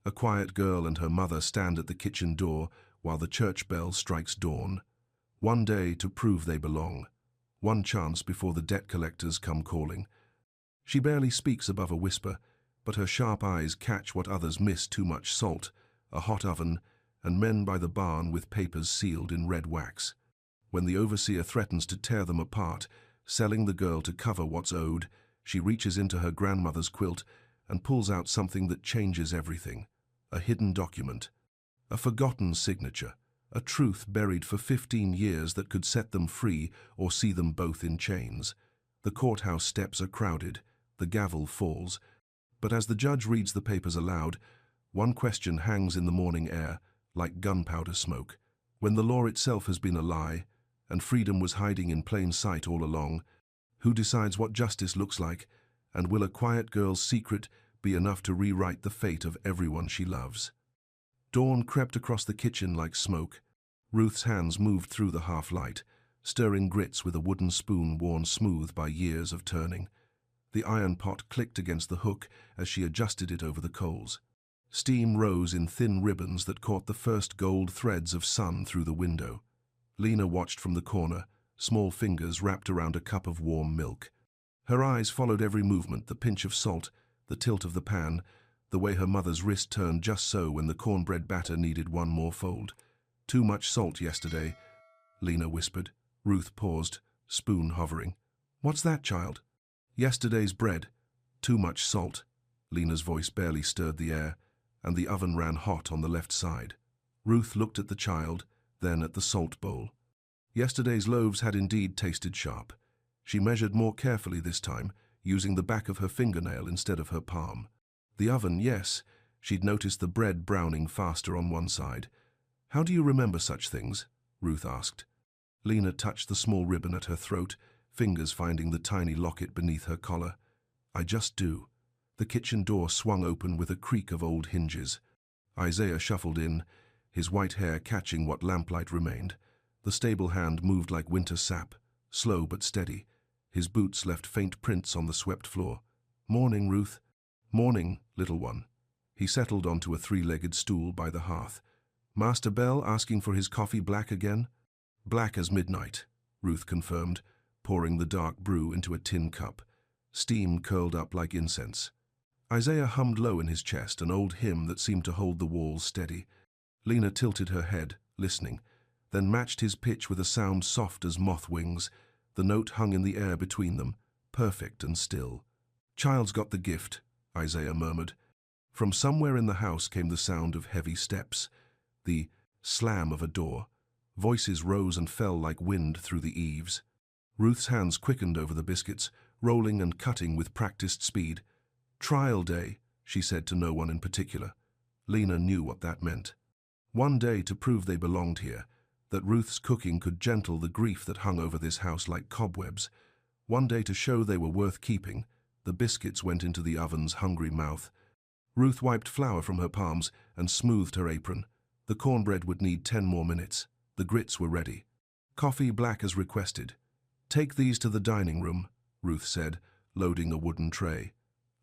A quiet girl and her mother stand at the kitchen door while the church bell strikes dawn. One day to prove they belong. One chance before the debt collectors come calling. She barely speaks above a whisper, but her sharp eyes catch what others miss: too much salt, a hot oven, and men by the barn with papers sealed in red wax. When the overseer threatens to tear them apart, selling the girl to cover what's owed, she reaches into her grandmother's quilt and pulls out something that changes everything. A hidden document. A forgotten signature. A truth buried for 15 years that could set them free or see them both in chains. The courthouse steps are crowded. The gavel falls. But as the judge reads the papers aloud, one question hangs in the morning air, like gunpowder smoke. When the law itself has been a lie, and freedom was hiding in plain sight all along, who decides what justice looks like, and will a quiet girl's secret be enough to rewrite the fate of everyone she loves? Dawn crept across the kitchen like smoke. Ruth's hands moved through the half-light, stirring grits with a wooden spoon worn smooth by years of turning. The iron pot clicked against the hook as she adjusted it over the coals. Steam rose in thin ribbons that caught the first gold threads of sun through the window. Lena watched from the corner, small fingers wrapped around a cup of warm milk. Her eyes followed every movement: the pinch of salt, the tilt of the pan, the way her mother's wrist turned just so when the cornbread batter needed one more fold. "Too much salt yesterday," Lena whispered. Ruth paused, spoon hovering. "What's that, child?" "Yesterday's bread. Too much salt." Lena's voice barely stirred the air, and the oven ran hot on the left side. Ruth looked at the child, then at the salt bowl. Yesterday's loaves had indeed tasted sharp. She measured more carefully this time, using the back of her fingernail instead of her palm. The oven, yes, she'd noticed the bread browning faster on one side. "How do you remember such things?" Ruth asked. Lena touched the small ribbon at her throat, fingers finding the tiny locket beneath her collar. "I just do." The kitchen door swung open with a creak of old hinges. Isaiah shuffled in, his white hair catching what lamplight remained. The stable hand moved like winter sap, slow but steady. His boots left faint prints on the swept floor. "Morning, Ruth." "Morning, little one." He settled onto a three-legged stool by the hearth. "Master Bell asking for his coffee black again?" "Black as midnight," Ruth confirmed, pouring the dark brew into a tin cup. Steam curled up like incense. Isaiah hummed low in his chest, an old hymn that seemed to hold the walls steady. Lena tilted her head, listening, then matched his pitch with a sound soft as moth wings. The note hung in the air between them, perfect and still. "Child's got the gift," Isaiah murmured. From somewhere in the house came the sound of heavy steps, the slam of a door. Voices rose and fell like wind through the eaves. Ruth's hands quickened over the biscuits, rolling and cutting with practiced speed. "Trial day," she said to no one in particular. Lena knew what that meant. One day to prove they belonged here, that Ruth's cooking could gentle the grief that hung over this house like cobwebs. One day to show they were worth keeping. The biscuits went into the oven's hungry mouth. Ruth wiped flour from her palms and smoothed her apron. The cornbread would need 10 more minutes. The grits were ready. "Coffee black as requested." "Take these to the dining room," Ruth said, loading a wooden tray.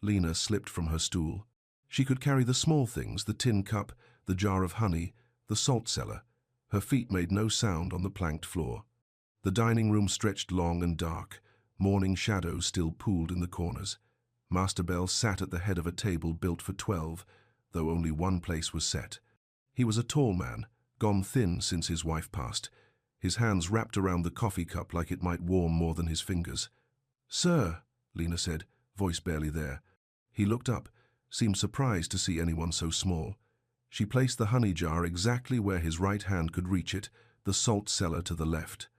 Lena slipped from her stool. She could carry the small things: the tin cup, the jar of honey, the salt cellar. Her feet made no sound on the planked floor. The dining room stretched long and dark. Morning shadows still pooled in the corners. Master Bell sat at the head of a table built for 12, though only one place was set. He was a tall man, gone thin since his wife passed, his hands wrapped around the coffee cup like it might warm more than his fingers. "Sir," Lena said, voice barely there. He looked up, seemed surprised to see anyone so small. She placed the honey jar exactly where his right hand could reach it, the salt cellar to the left.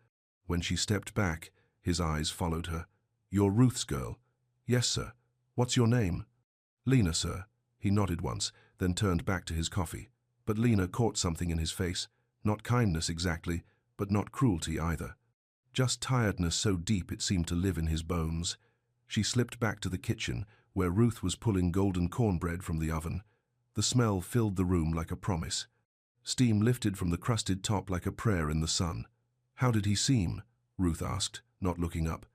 When she stepped back, his eyes followed her. "You're Ruth's girl?" "Yes, sir." "What's your name?" "Lena, sir." He nodded once, then turned back to his coffee. But Lena caught something in his face. Not kindness exactly, but not cruelty either. Just tiredness so deep it seemed to live in his bones. She slipped back to the kitchen, where Ruth was pulling golden cornbread from the oven. The smell filled the room like a promise. Steam lifted from the crusted top like a prayer in the sun. "How did he seem?" Ruth asked, not looking up.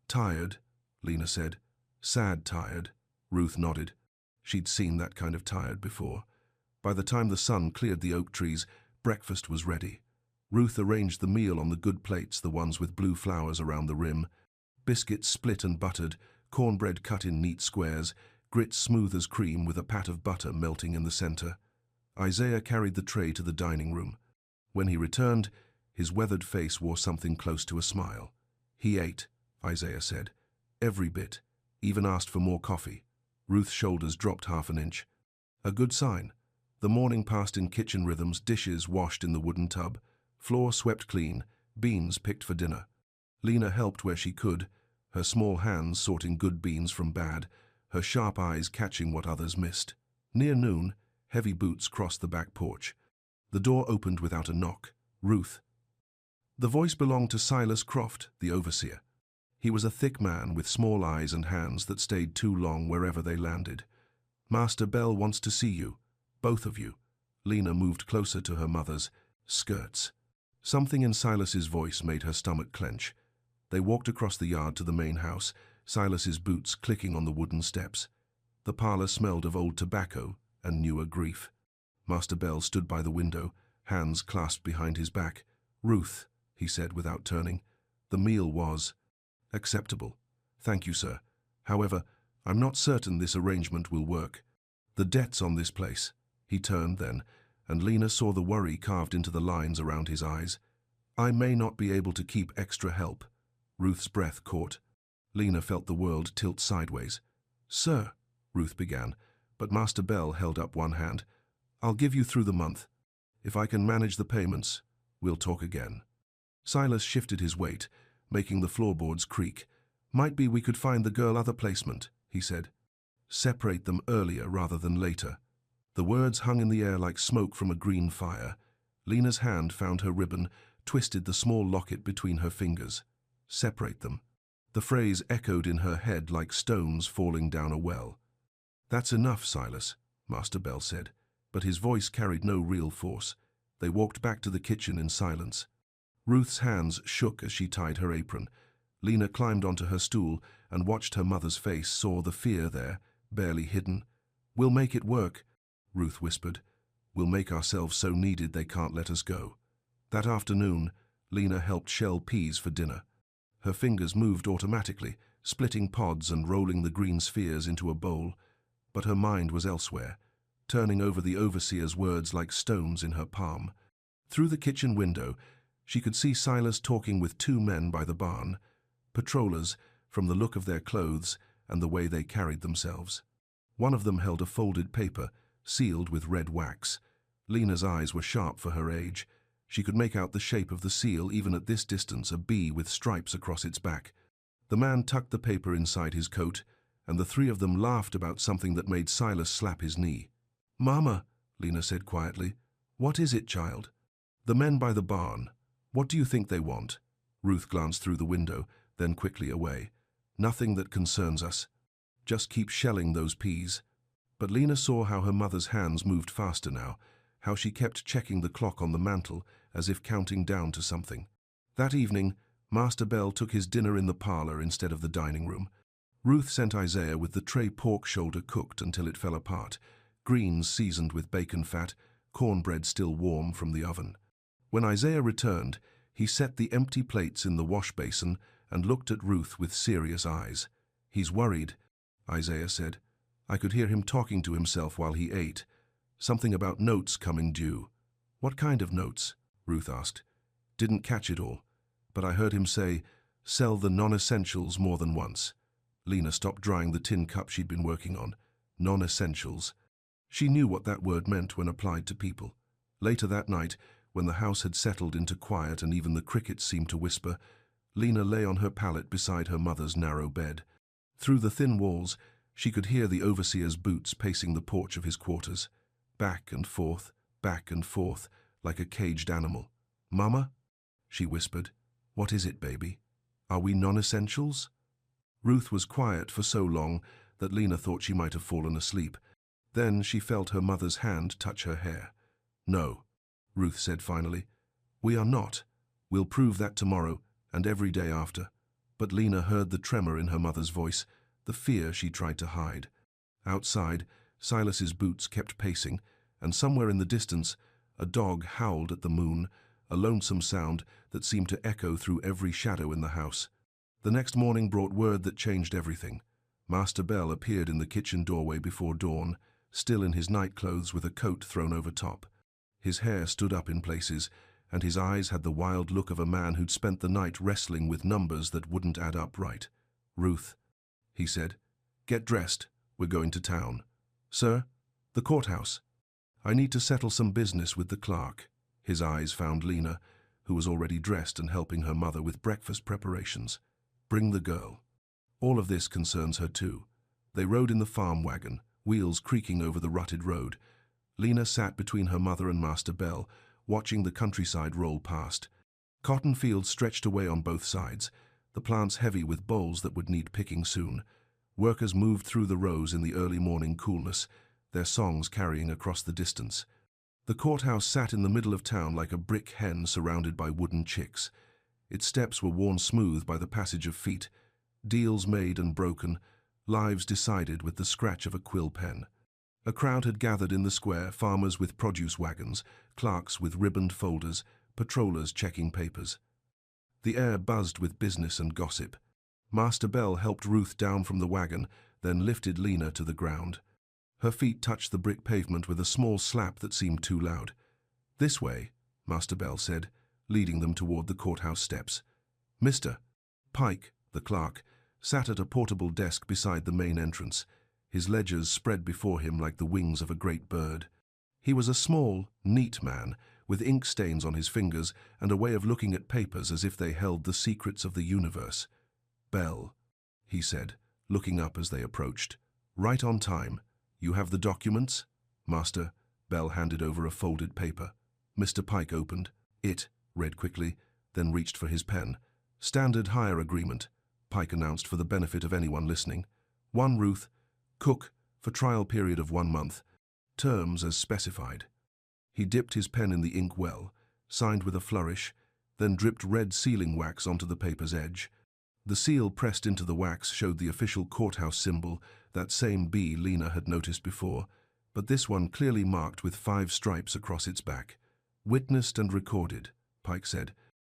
"Tired," Lena said. "Sad tired." Ruth nodded. She'd seen that kind of tired before. By the time the sun cleared the oak trees, breakfast was ready. Ruth arranged the meal on the good plates, the ones with blue flowers around the rim. Biscuits split and buttered, cornbread cut in neat squares, grits smooth as cream with a pat of butter melting in the center. Isaiah carried the tray to the dining room. When he returned, his weathered face wore something close to a smile. "He ate," Isaiah said. "Every bit. Even asked for more coffee." Ruth's shoulders dropped half an inch. A good sign. The morning passed in kitchen rhythms, dishes washed in the wooden tub, floor swept clean, beans picked for dinner. Lena helped where she could, her small hands sorting good beans from bad, her sharp eyes catching what others missed. Near noon, heavy boots crossed the back porch. The door opened without a knock. "Ruth." The voice belonged to Silas Croft, the overseer. He was a thick man with small eyes and hands that stayed too long wherever they landed. "Master Bell wants to see you. Both of you." Lena moved closer to her mother's skirts. Something in Silas's voice made her stomach clench. They walked across the yard to the main house, Silas's boots clicking on the wooden steps. The parlor smelled of old tobacco and newer grief. Master Bell stood by the window, hands clasped behind his back. "Ruth," he said without turning. "The meal was acceptable. Thank you, sir. However, I'm not certain this arrangement will work. The debts on this place." He turned then, and Lena saw the worry carved into the lines around his eyes. "I may not be able to keep extra help." Ruth's breath caught. Lena felt the world tilt sideways. "Sir," Ruth began, but Master Bell held up one hand. "I'll give you through the month. If I can manage the payments, we'll talk again." Silas shifted his weight, making the floorboards creak. "Might be we could find the girl other placement," he said. "Separate them earlier rather than later." The words hung in the air like smoke from a green fire. Lena's hand found her ribbon, twisted the small locket between her fingers. "Separate them." The phrase echoed in her head like stones falling down a well. "That's enough, Silas," Master Bell said, but his voice carried no real force. They walked back to the kitchen in silence. Ruth's hands shook as she tied her apron. Lena climbed onto her stool and watched her mother's face, saw the fear there, barely hidden. "We'll make it work," Ruth whispered. "We'll make ourselves so needed they can't let us go." That afternoon, Lena helped shell peas for dinner. Her fingers moved automatically, splitting pods and rolling the green spheres into a bowl. But her mind was elsewhere, turning over the overseer's words like stones in her palm. Through the kitchen window, she could see Silas talking with two men by the barn, patrollers from the look of their clothes and the way they carried themselves. One of them held a folded paper, sealed with red wax. Lena's eyes were sharp for her age. She could make out the shape of the seal even at this distance, a bee with stripes across its back. The man tucked the paper inside his coat, and the three of them laughed about something that made Silas slap his knee. "Mama," Lena said quietly. "What is it, child?" "The men by the barn. What do you think they want?" Ruth glanced through the window, then quickly away. "Nothing that concerns us. Just keep shelling those peas." But Lena saw how her mother's hands moved faster now, how she kept checking the clock on the mantel as if counting down to something. That evening, Master Bell took his dinner in the parlor instead of the dining room. Ruth sent Isaiah with the tray pork shoulder cooked until it fell apart, greens seasoned with bacon fat, cornbread still warm from the oven. When Isaiah returned, he set the empty plates in the wash basin and looked at Ruth with serious eyes. "He's worried," Isaiah said. I could hear him talking to himself while he ate. Something about notes coming due. "What kind of notes?" Ruth asked. "Didn't catch it all, but I heard him say, 'Sell the non-essentials' more than once." Lena stopped drying the tin cup she'd been working on. Non-essentials. She knew what that word meant when applied to people. Later that night, when the house had settled into quiet and even the crickets seemed to whisper, Lena lay on her pallet beside her mother's narrow bed. Through the thin walls, she could hear the overseer's boots pacing the porch of his quarters, back and forth, like a caged animal. "Mama?" she whispered. "What is it, baby? Are we non-essentials?" Ruth was quiet for so long that Lena thought she might have fallen asleep. Then she felt her mother's hand touch her hair. "No," Ruth said finally. "We are not. We'll prove that tomorrow and every day after." But Lena heard the tremor in her mother's voice, the fear she tried to hide. Outside, Silas's boots kept pacing, and somewhere in the distance, a dog howled at the moon, a lonesome sound that seemed to echo through every shadow in the house. The next morning brought word that changed everything. Master Bell appeared in the kitchen doorway before dawn, still in his nightclothes with a coat thrown over top. His hair stood up in places, and his eyes had the wild look of a man who'd spent the night wrestling with numbers that wouldn't add up right. "Ruth," he said, "get dressed. We're going to town." "Sir?" "The courthouse. I need to settle some business with the clerk." His eyes found Lena, who was already dressed and helping her mother with breakfast preparations. "Bring the girl. All of this concerns her too." They rode in the farm wagon, wheels creaking over the rutted road. Lena sat between her mother and Master Bell, watching the countryside roll past. Cotton fields stretched away on both sides, the plants heavy with bolls that would need picking soon. Workers moved through the rows in the early morning coolness, their songs carrying across the distance. The courthouse sat in the middle of town like a brick hen surrounded by wooden chicks. Its steps were worn smooth by the passage of feet, deals made and broken, lives decided with the scratch of a quill pen. A crowd had gathered in the square, farmers with produce wagons, clerks with ribboned folders, patrollers checking papers. The air buzzed with business and gossip. Master Bell helped Ruth down from the wagon, then lifted Lena to the ground. Her feet touched the brick pavement with a small slap that seemed too loud. "This way," Master Bell said, leading them toward the courthouse steps. Mr. Pike, the clerk, sat at a portable desk beside the main entrance, his ledgers spread before him like the wings of a great bird. He was a small, neat man, with ink stains on his fingers and a way of looking at papers as if they held the secrets of the universe. "Bell," he said, looking up as they approached. "Right on time. You have the documents?" Master Bell handed over a folded paper. Mr. Pike opened it, read quickly, then reached for his pen. "Standard hire agreement," Pike announced for the benefit of anyone listening. "1 Ruth, cook, for trial period of 1 month. Terms as specified." He dipped his pen in the ink well, signed with a flourish, then dripped red sealing wax onto the paper's edge. The seal pressed into the wax showed the official courthouse symbol, that same B Lena had noticed before, but this one clearly marked with 5 stripes across its back. "Witnessed and recorded," Pike said.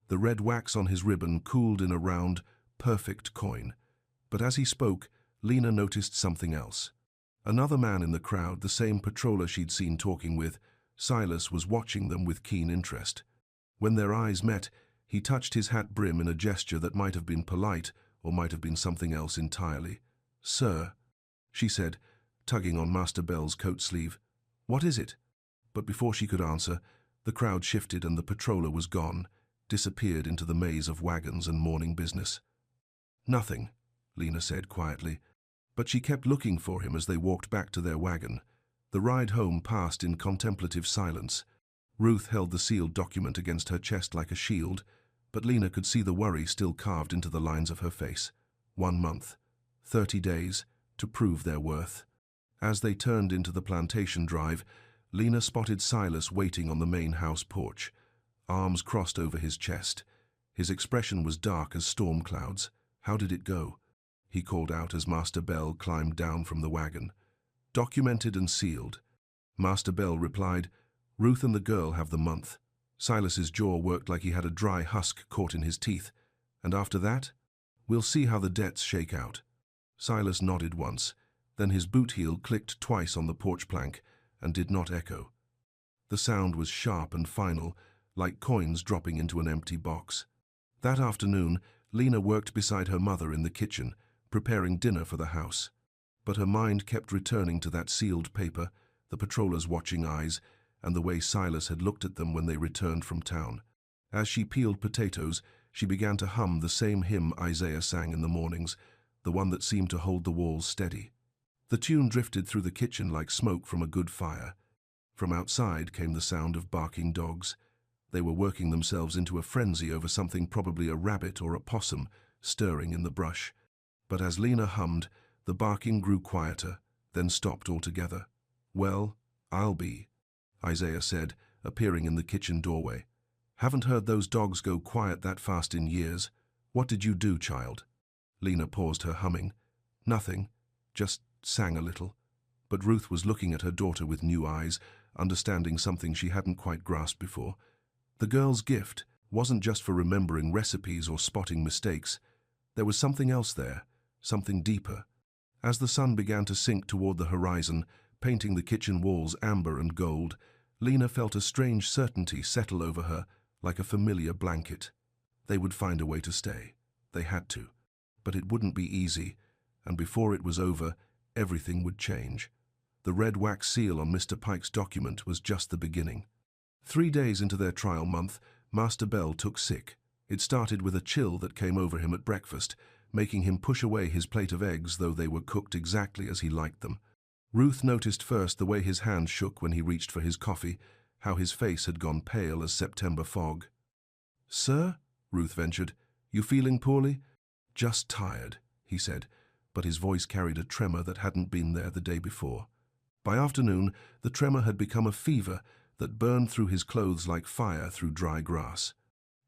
The red wax on his ribbon cooled in a round, perfect coin. But as he spoke, Lena noticed something else. Another man in the crowd, the same patroller she'd seen talking with, Silas, was watching them with keen interest. When their eyes met, he touched his hat brim in a gesture that might have been polite or might have been something else entirely. "Sir," she said, tugging on Master Bell's coat sleeve. "What is it?" But before she could answer, the crowd shifted and the patroller was gone, disappeared into the maze of wagons and morning business. "Nothing," Lena said quietly, but she kept looking for him as they walked back to their wagon. The ride home passed in contemplative silence. Ruth held the sealed document against her chest like a shield, but Lena could see the worry still carved into the lines of her face. 1 month, 30 days, to prove their worth. As they turned into the plantation drive, Lena spotted Silas waiting on the main house porch, arms crossed over his chest. His expression was dark as storm clouds. "How did it go?" he called out as Master Bell climbed down from the wagon. "Documented and sealed." Master Bell replied, "Ruth and the girl have the month." Silas's jaw worked like he had a dry husk caught in his teeth. "And after that? We'll see how the debts shake out." Silas nodded once, then his boot heel clicked twice on the porch plank and did not echo. The sound was sharp and final, like coins dropping into an empty box. That afternoon, Lena worked beside her mother in the kitchen, preparing dinner for the house. But her mind kept returning to that sealed paper, the patroller's watching eyes, and the way Silas had looked at them when they returned from town. As she peeled potatoes, she began to hum the same hymn Isaiah sang in the mornings, the one that seemed to hold the walls steady. The tune drifted through the kitchen like smoke from a good fire. From outside came the sound of barking dogs. They were working themselves into a frenzy over something, probably a rabbit or a possum, stirring in the brush. But as Lena hummed, the barking grew quieter, then stopped altogether. "Well, I'll be," Isaiah said, appearing in the kitchen doorway. "Haven't heard those dogs go quiet that fast in years. What did you do, child?" Lena paused her humming. "Nothing, just sang a little." But Ruth was looking at her daughter with new eyes, understanding something she hadn't quite grasped before. The girl's gift wasn't just for remembering recipes or spotting mistakes. There was something else there, something deeper. As the sun began to sink toward the horizon, painting the kitchen walls amber and gold, Lena felt a strange certainty settle over her, like a familiar blanket. They would find a way to stay. They had to. But it wouldn't be easy, and before it was over, everything would change. The red wax seal on Mr. Pike's document was just the beginning. 3 days into their trial month, Master Bell took sick. It started with a chill that came over him at breakfast, making him push away his plate of eggs though they were cooked exactly as he liked them. Ruth noticed first the way his hand shook when he reached for his coffee, how his face had gone pale as September fog. "Sir?" Ruth ventured. "You feeling poorly?" "Just tired," he said, but his voice carried a tremor that hadn't been there the day before. By afternoon, the tremor had become a fever that burned through his clothes like fire through dry grass.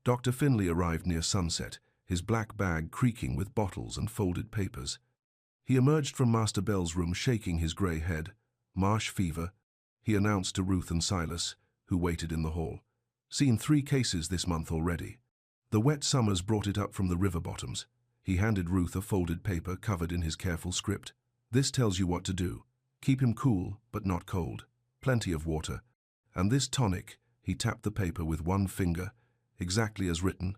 Dr. Finley arrived near sunset, his black bag creaking with bottles and folded papers. He emerged from Master Bell's room shaking his grey head. "Marsh fever," he announced to Ruth and Silas, who waited in the hall. "Seen 3 cases this month already. The wet summers brought it up from the river bottoms." He handed Ruth a folded paper covered in his careful script. "This tells you what to do. Keep him cool, but not cold. Plenty of water. And this tonic," he tapped the paper with one finger, "exactly as written.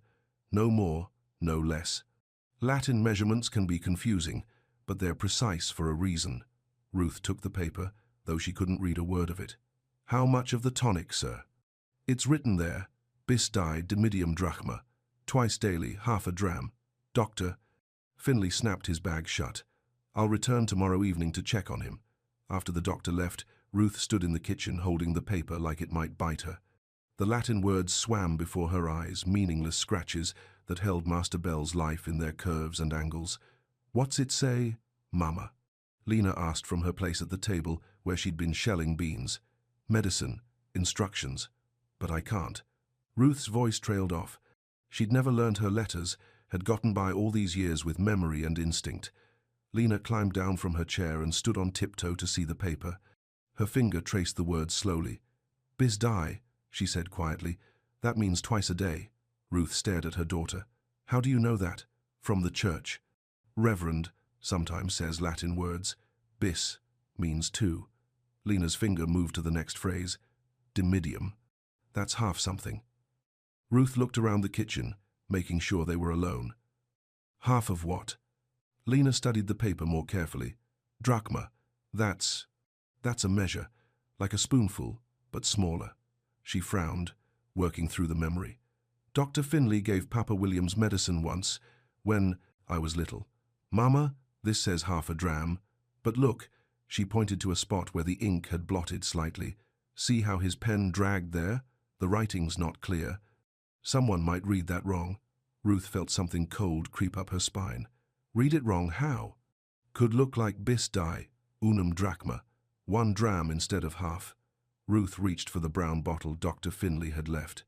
No more, no less. Latin measurements can be confusing, but they're precise for a reason." Ruth took the paper, though she couldn't read a word of it. "How much of the tonic, sir?" "It's written there. Bis die dimidium drachma. Twice daily, half a dram. Doctor." Finley snapped his bag shut. "I'll return tomorrow evening to check on him." After the doctor left, Ruth stood in the kitchen holding the paper like it might bite her. The Latin words swam before her eyes, meaningless scratches that held Master Bell's life in their curves and angles. "What's it say, Mama?" Lena asked from her place at the table where she'd been shelling beans. "Medicine, instructions. But I can't." Ruth's voice trailed off. She'd never learned her letters, had gotten by all these years with memory and instinct. Lena climbed down from her chair and stood on tiptoe to see the paper. Her finger traced the words slowly. "Bis die," she said quietly. "That means twice a day." Ruth stared at her daughter. "How do you know that?" "From the church. Reverend sometimes says Latin words. Bis means 2. Lena's finger moved to the next phrase. "Dimidium. That's half something." Ruth looked around the kitchen, making sure they were alone. "Half of what?" Lena studied the paper more carefully. "Drachma. That's a measure, like a spoonful, but smaller." She frowned, working through the memory. "Dr. Finley gave Papa Williams medicine once, when I was little. Mama, this says half a dram. But look," she pointed to a spot where the ink had blotted slightly. "See how his pen dragged there? The writing's not clear. Someone might read that wrong." Ruth felt something cold creep up her spine. "Read it wrong how?" "Could look like bis die, unum drachma. 1 dram instead of half." Ruth reached for the brown bottle Dr. Finley had left.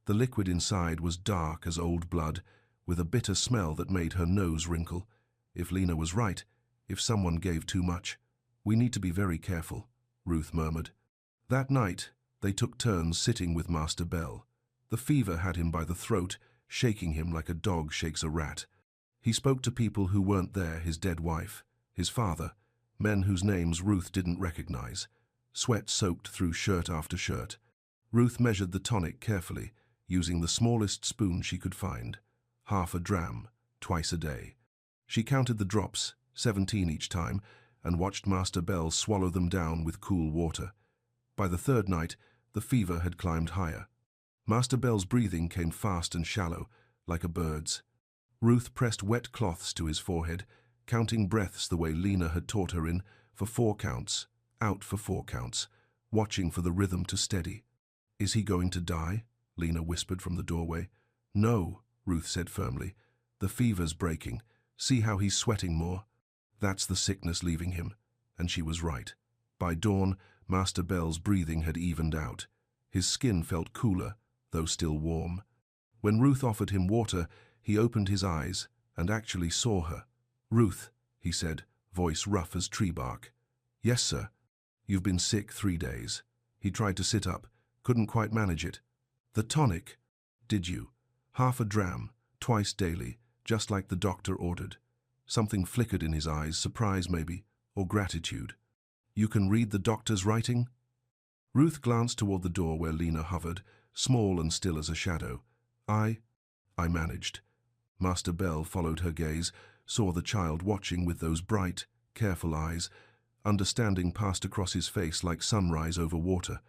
The liquid inside was dark as old blood, with a bitter smell that made her nose wrinkle. If Lena was right, if someone gave too much. "We need to be very careful," Ruth murmured. That night, they took turns sitting with Master Bell. The fever had him by the throat, shaking him like a dog shakes a rat. He spoke to people who weren't there, his dead wife, his father, men whose names Ruth didn't recognize. Sweat soaked through shirt after shirt. Ruth measured the tonic carefully, using the smallest spoon she could find. Half a dram, twice a day. She counted the drops, 17 each time, and watched Master Bell swallow them down with cool water. By the 3rd night, the fever had climbed higher. Master Bell's breathing came fast and shallow, like a bird's. Ruth pressed wet cloths to his forehead, counting breaths the way Lena had taught her in, for 4 counts, out for 4 counts, watching for the rhythm to steady. "Is he going to die?" Lena whispered from the doorway. "No," Ruth said firmly. "The fever's breaking. See how he's sweating more? That's the sickness leaving him." And she was right. By dawn, Master Bell's breathing had evened out. His skin felt cooler, though still warm. When Ruth offered him water, he opened his eyes and actually saw her. "Ruth," he said, voice rough as tree bark. "Yes, sir. You've been sick 3 days. He tried to sit up, couldn't quite manage it. The tonic? Did you? Half a dram, twice daily, just like the doctor ordered. Something flickered in his eyes, surprise maybe, or gratitude. You can read the doctor's writing? Ruth glanced toward the door where Lena hovered, small and still as a shadow. I managed. Master Bell followed her gaze, saw the child watching with those bright, careful eyes. Understanding passed across his face like sunrise over water.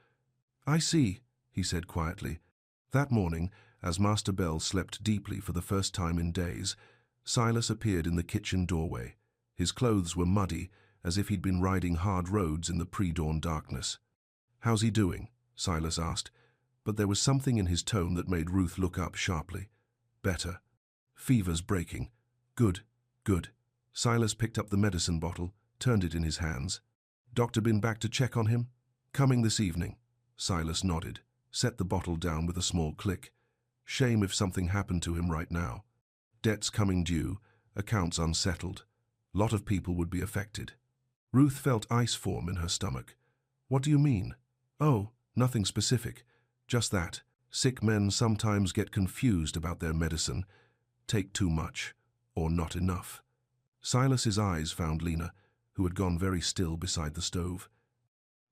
I see, he said quietly. That morning, as Master Bell slept deeply for the first time in days, Silas appeared in the kitchen doorway. His clothes were muddy, as if he'd been riding hard roads in the pre-dawn darkness. How's he doing? Silas asked, but there was something in his tone that made Ruth look up sharply. Better. Fever's breaking. Good, good. Silas picked up the medicine bottle, turned it in his hands. Doctor been back to check on him? Coming this evening. Silas nodded, set the bottle down with a small click. Shame if something happened to him right now. Debts coming due, accounts unsettled. Lot of people would be affected. Ruth felt ice form in her stomach. What do you mean? Oh, nothing specific. Just that. Sick men sometimes get confused about their medicine. Take too much, or not enough. Silas's eyes found Lena, who had gone very still beside the stove.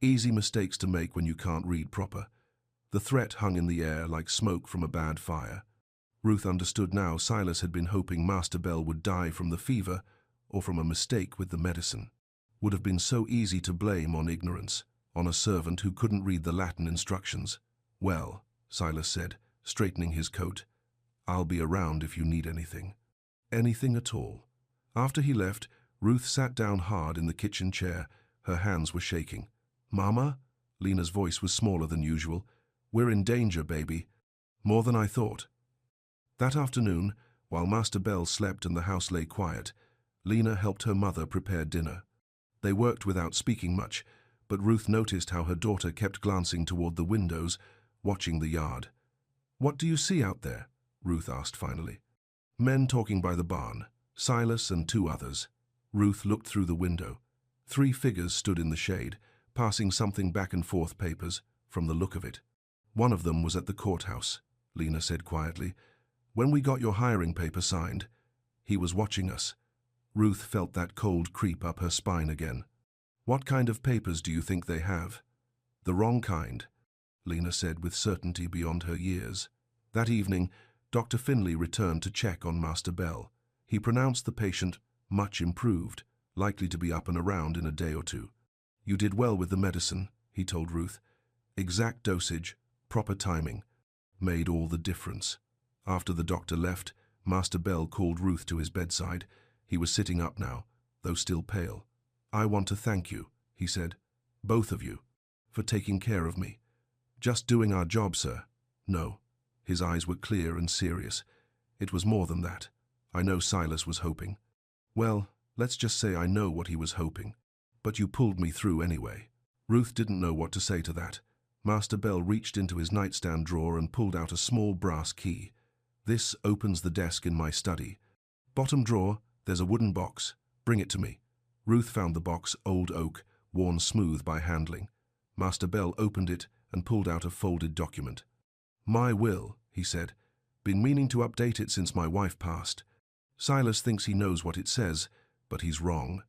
Easy mistakes to make when you can't read proper. The threat hung in the air like smoke from a bad fire. Ruth understood now Silas had been hoping Master Bell would die from the fever or from a mistake with the medicine. Would have been so easy to blame on ignorance, on a servant who couldn't read the Latin instructions. Well, Silas said, straightening his coat, I'll be around if you need anything. Anything at all. After he left, Ruth sat down hard in the kitchen chair. Her hands were shaking. Mama? Lena's voice was smaller than usual. We're in danger, baby. More than I thought. That afternoon, while Master Bell slept and the house lay quiet, Lena helped her mother prepare dinner. They worked without speaking much, but Ruth noticed how her daughter kept glancing toward the windows, watching the yard. What do you see out there? Ruth asked finally. Men talking by the barn, Silas and two others. Ruth looked through the window. 3 figures stood in the shade, passing something back and forth papers, from the look of it. One of them was at the courthouse, Lena said quietly. When we got your hiring paper signed, he was watching us. Ruth felt that cold creep up her spine again. What kind of papers do you think they have? The wrong kind, Lena said with certainty beyond her years. That evening, Dr. Finley returned to check on Master Bell. He pronounced the patient much improved, likely to be up and around in a day or two. You did well with the medicine, he told Ruth. Exact dosage, proper timing, made all the difference. After the doctor left, Master Bell called Ruth to his bedside. He was sitting up now, though still pale. I want to thank you, he said, both of you, for taking care of me. Just doing our job, sir. No. His eyes were clear and serious. It was more than that. I know Silas was hoping. Well, let's just say I know what he was hoping. But you pulled me through anyway. Ruth didn't know what to say to that. Master Bell reached into his nightstand drawer and pulled out a small brass key. This opens the desk in my study. Bottom drawer, there's a wooden box. Bring it to me. Ruth found the box, old oak, worn smooth by handling. Master Bell opened it and pulled out a folded document. My will, he said. Been meaning to update it since my wife passed. Silas thinks he knows what it says, but he's wrong.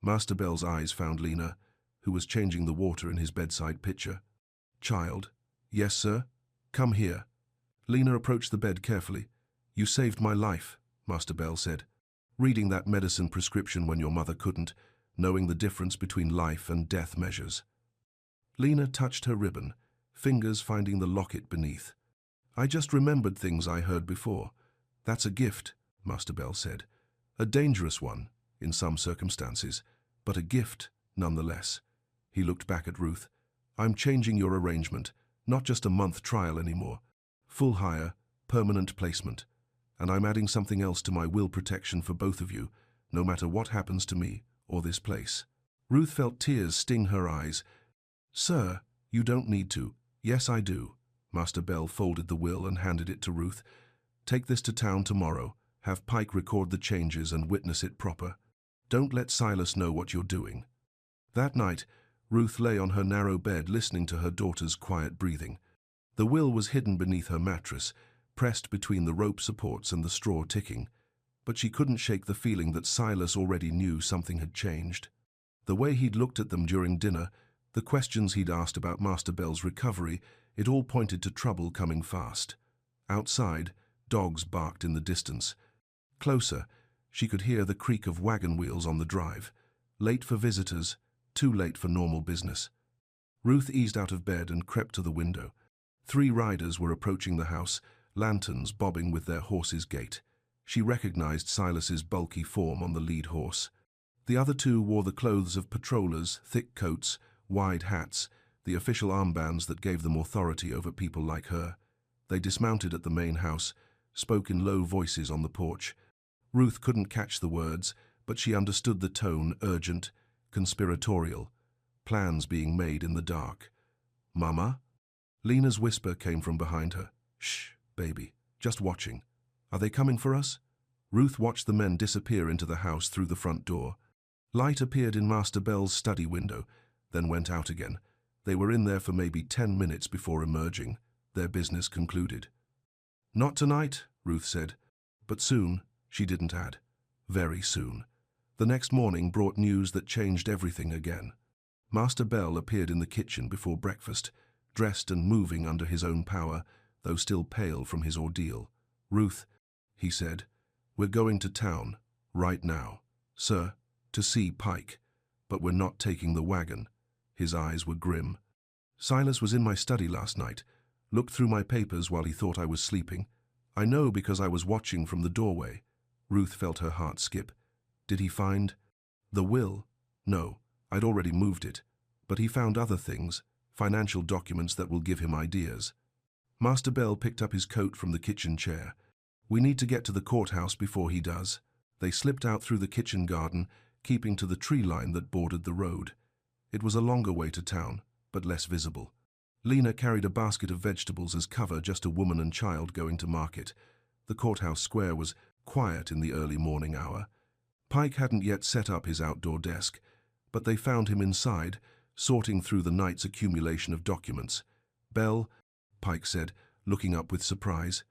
Master Bell's eyes found Lena, who was changing the water in his bedside pitcher. Child. Yes, sir? Come here. Lena approached the bed carefully. You saved my life, Master Bell said. Reading that medicine prescription when your mother couldn't, knowing the difference between life and death measures. Lena touched her ribbon, fingers finding the locket beneath. I just remembered things I heard before. That's a gift, Master Bell said. A dangerous one, in some circumstances, but a gift nonetheless. He looked back at Ruth. I'm changing your arrangement, not just a month trial anymore. Full hire, permanent placement. And I'm adding something else to my will protection for both of you, no matter what happens to me or this place. Ruth felt tears sting her eyes. Sir, you don't need to. Yes, I do. Master Bell folded the will and handed it to Ruth. Take this to town tomorrow. Have Pike record the changes and witness it proper. Don't let Silas know what you're doing. That night, Ruth lay on her narrow bed listening to her daughter's quiet breathing. The will was hidden beneath her mattress, pressed between the rope supports and the straw ticking. But she couldn't shake the feeling that Silas already knew something had changed. The way he'd looked at them during dinner, the questions he'd asked about Master Bell's recovery, it all pointed to trouble coming fast. Outside, dogs barked in the distance. Closer, she could hear the creak of wagon wheels on the drive. Late for visitors, too late for normal business. Ruth eased out of bed and crept to the window. 3 riders were approaching the house, lanterns bobbing with their horses' gait. She recognized Silas's bulky form on the lead horse. The other 2 wore the clothes of patrollers, thick coats, wide hats, the official armbands that gave them authority over people like her. They dismounted at the main house, spoke in low voices on the porch. Ruth couldn't catch the words, but she understood the tone, urgent, conspiratorial. Plans being made in the dark. "Mama?" Lena's whisper came from behind her. "Shh, baby, just watching. Are they coming for us?" Ruth watched the men disappear into the house through the front door. Light appeared in Master Bell's study window, then went out again. They were in there for maybe 10 minutes before emerging, their business concluded. "Not tonight," Ruth said. But soon, she didn't add. Very soon. The next morning brought news that changed everything again. Master Bell appeared in the kitchen before breakfast, dressed and moving under his own power, though still pale from his ordeal. "Ruth," he said, "we're going to town, right now. Sir, to see Pike. But we're not taking the wagon." His eyes were grim. "Silas was in my study last night, looked through my papers while he thought I was sleeping. I know because I was watching from the doorway." Ruth felt her heart skip. "Did he find the will?" "No, I'd already moved it. But he found other things, financial documents that will give him ideas." Master Bell picked up his coat from the kitchen chair. "We need to get to the courthouse before he does." They slipped out through the kitchen garden, keeping to the tree line that bordered the road. It was a longer way to town, but less visible. Lena carried a basket of vegetables as cover, just a woman and child going to market. The courthouse square was quiet in the early morning hour. Pike hadn't yet set up his outdoor desk, but they found him inside, sorting through the night's accumulation of documents. "Bell," Pike said, looking up with surprise.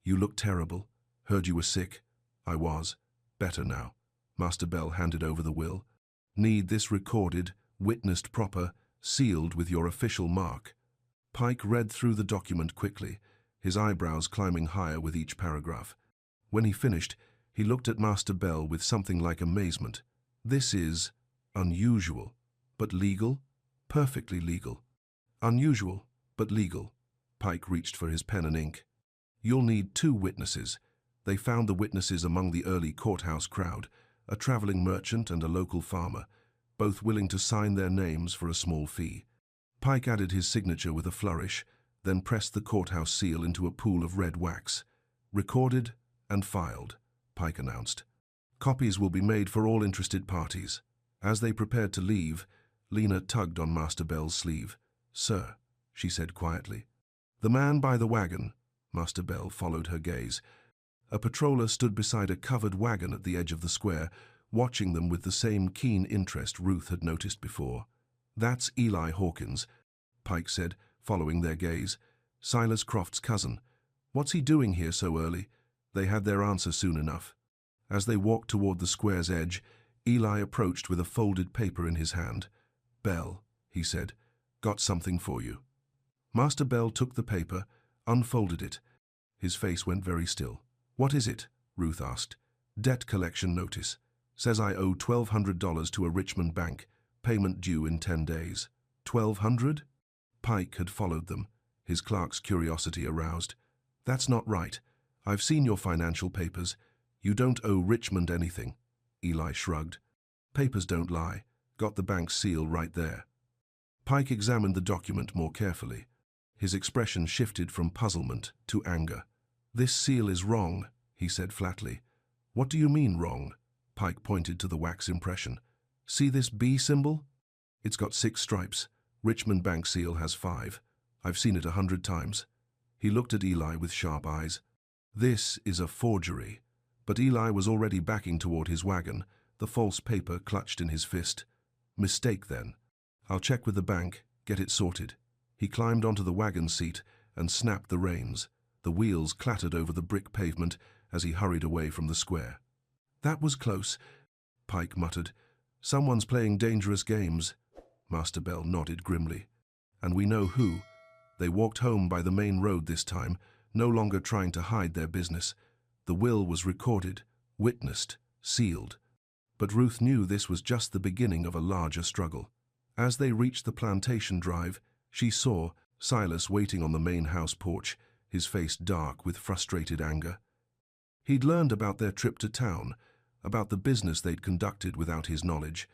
"You look terrible. Heard you were sick." "I was. Better now." Master Bell handed over the will. "Need this recorded, witnessed proper, sealed with your official mark." Pike read through the document quickly, his eyebrows climbing higher with each paragraph. When he finished, he looked at Master Bell with something like amazement. "This is unusual, but legal? Perfectly legal." "Unusual, but legal." Pike reached for his pen and ink. "You'll need 2 witnesses." They found the witnesses among the early courthouse crowd, a traveling merchant and a local farmer, both willing to sign their names for a small fee. Pike added his signature with a flourish, then pressed the courthouse seal into a pool of red wax. "Recorded and filed," Pike announced. "Copies will be made for all interested parties." As they prepared to leave, Lena tugged on Master Bell's sleeve. "Sir," she said quietly. "The man by the wagon." Master Bell followed her gaze. A patroller stood beside a covered wagon at the edge of the square, watching them with the same keen interest Ruth had noticed before. "That's Eli Hawkins," Pike said, following their gaze. "Silas Croft's cousin. What's he doing here so early?" They had their answer soon enough. As they walked toward the square's edge, Eli approached with a folded paper in his hand. "Bell," he said, "got something for you." Master Bell took the paper, unfolded it. His face went very still. "What is it?" Ruth asked. "Debt collection notice. Says I owe $1,200 to a Richmond bank. Payment due in 10 days. $1,200? Pike had followed them, his clerk's curiosity aroused. "That's not right. I've seen your financial papers. You don't owe Richmond anything." Eli shrugged. "Papers don't lie. Got the bank's seal right there." Pike examined the document more carefully. His expression shifted from puzzlement to anger. "This seal is wrong," he said flatly. "What do you mean wrong?" Pike pointed to the wax impression. "See this B symbol? It's got 6 stripes. Richmond Bank seal has 5. I've seen it 100 times. He looked at Eli with sharp eyes. "This is a forgery." But Eli was already backing toward his wagon, the false paper clutched in his fist. "Mistake, then. I'll check with the bank, get it sorted. He climbed onto the wagon seat and snapped the reins. The wheels clattered over the brick pavement as he hurried away from the square. That was close, Pike muttered. Someone's playing dangerous games. Master Bell nodded grimly. And we know who. They walked home by the main road this time, no longer trying to hide their business. The will was recorded, witnessed, sealed. But Ruth knew this was just the beginning of a larger struggle. As they reached the plantation drive, she saw Silas waiting on the main house porch, his face dark with frustrated anger. He'd learned about their trip to town, about the business they'd conducted without his knowledge.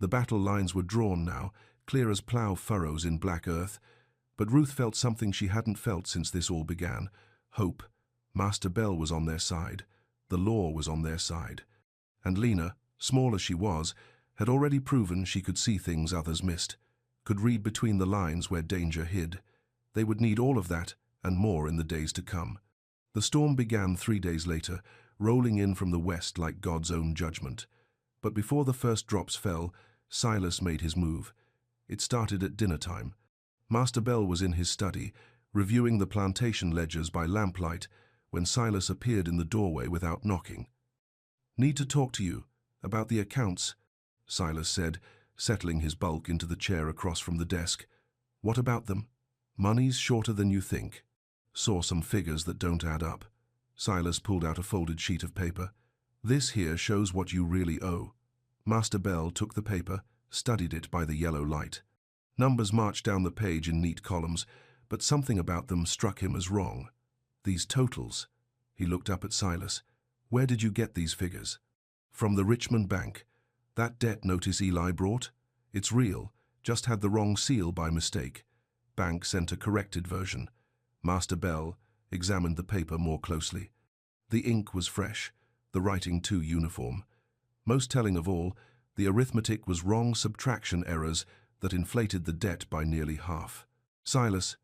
The battle lines were drawn now, clear as plough furrows in black earth, but Ruth felt something she hadn't felt since this all began: hope. Master Bell was on their side. The law was on their side. And Lena, small as she was, had already proven she could see things others missed, could read between the lines where danger hid. They would need all of that and more in the days to come. The storm began 3 days later, rolling in from the west like God's own judgment. But before the first drops fell, Silas made his move. It started at dinner time. Master Bell was in his study, reviewing the plantation ledgers by lamplight, when Silas appeared in the doorway without knocking. "Need to talk to you about the accounts," Silas said, settling his bulk into the chair across from the desk. "What about them?" "Money's shorter than you think. Saw some figures that don't add up." Silas pulled out a folded sheet of paper. "This here shows what you really owe." Master Bell took the paper, studied it by the yellow light. Numbers marched down the page in neat columns, but something about them struck him as wrong. "These totals." He looked up at Silas. "Where did you get these figures?" "From the Richmond Bank. That debt notice Eli brought? It's real, just had the wrong seal by mistake. Bank sent a corrected version." Master Bell examined the paper more closely. The ink was fresh, the writing too uniform. Most telling of all, the arithmetic was wrong subtraction errors that inflated the debt by nearly half. "Silas,"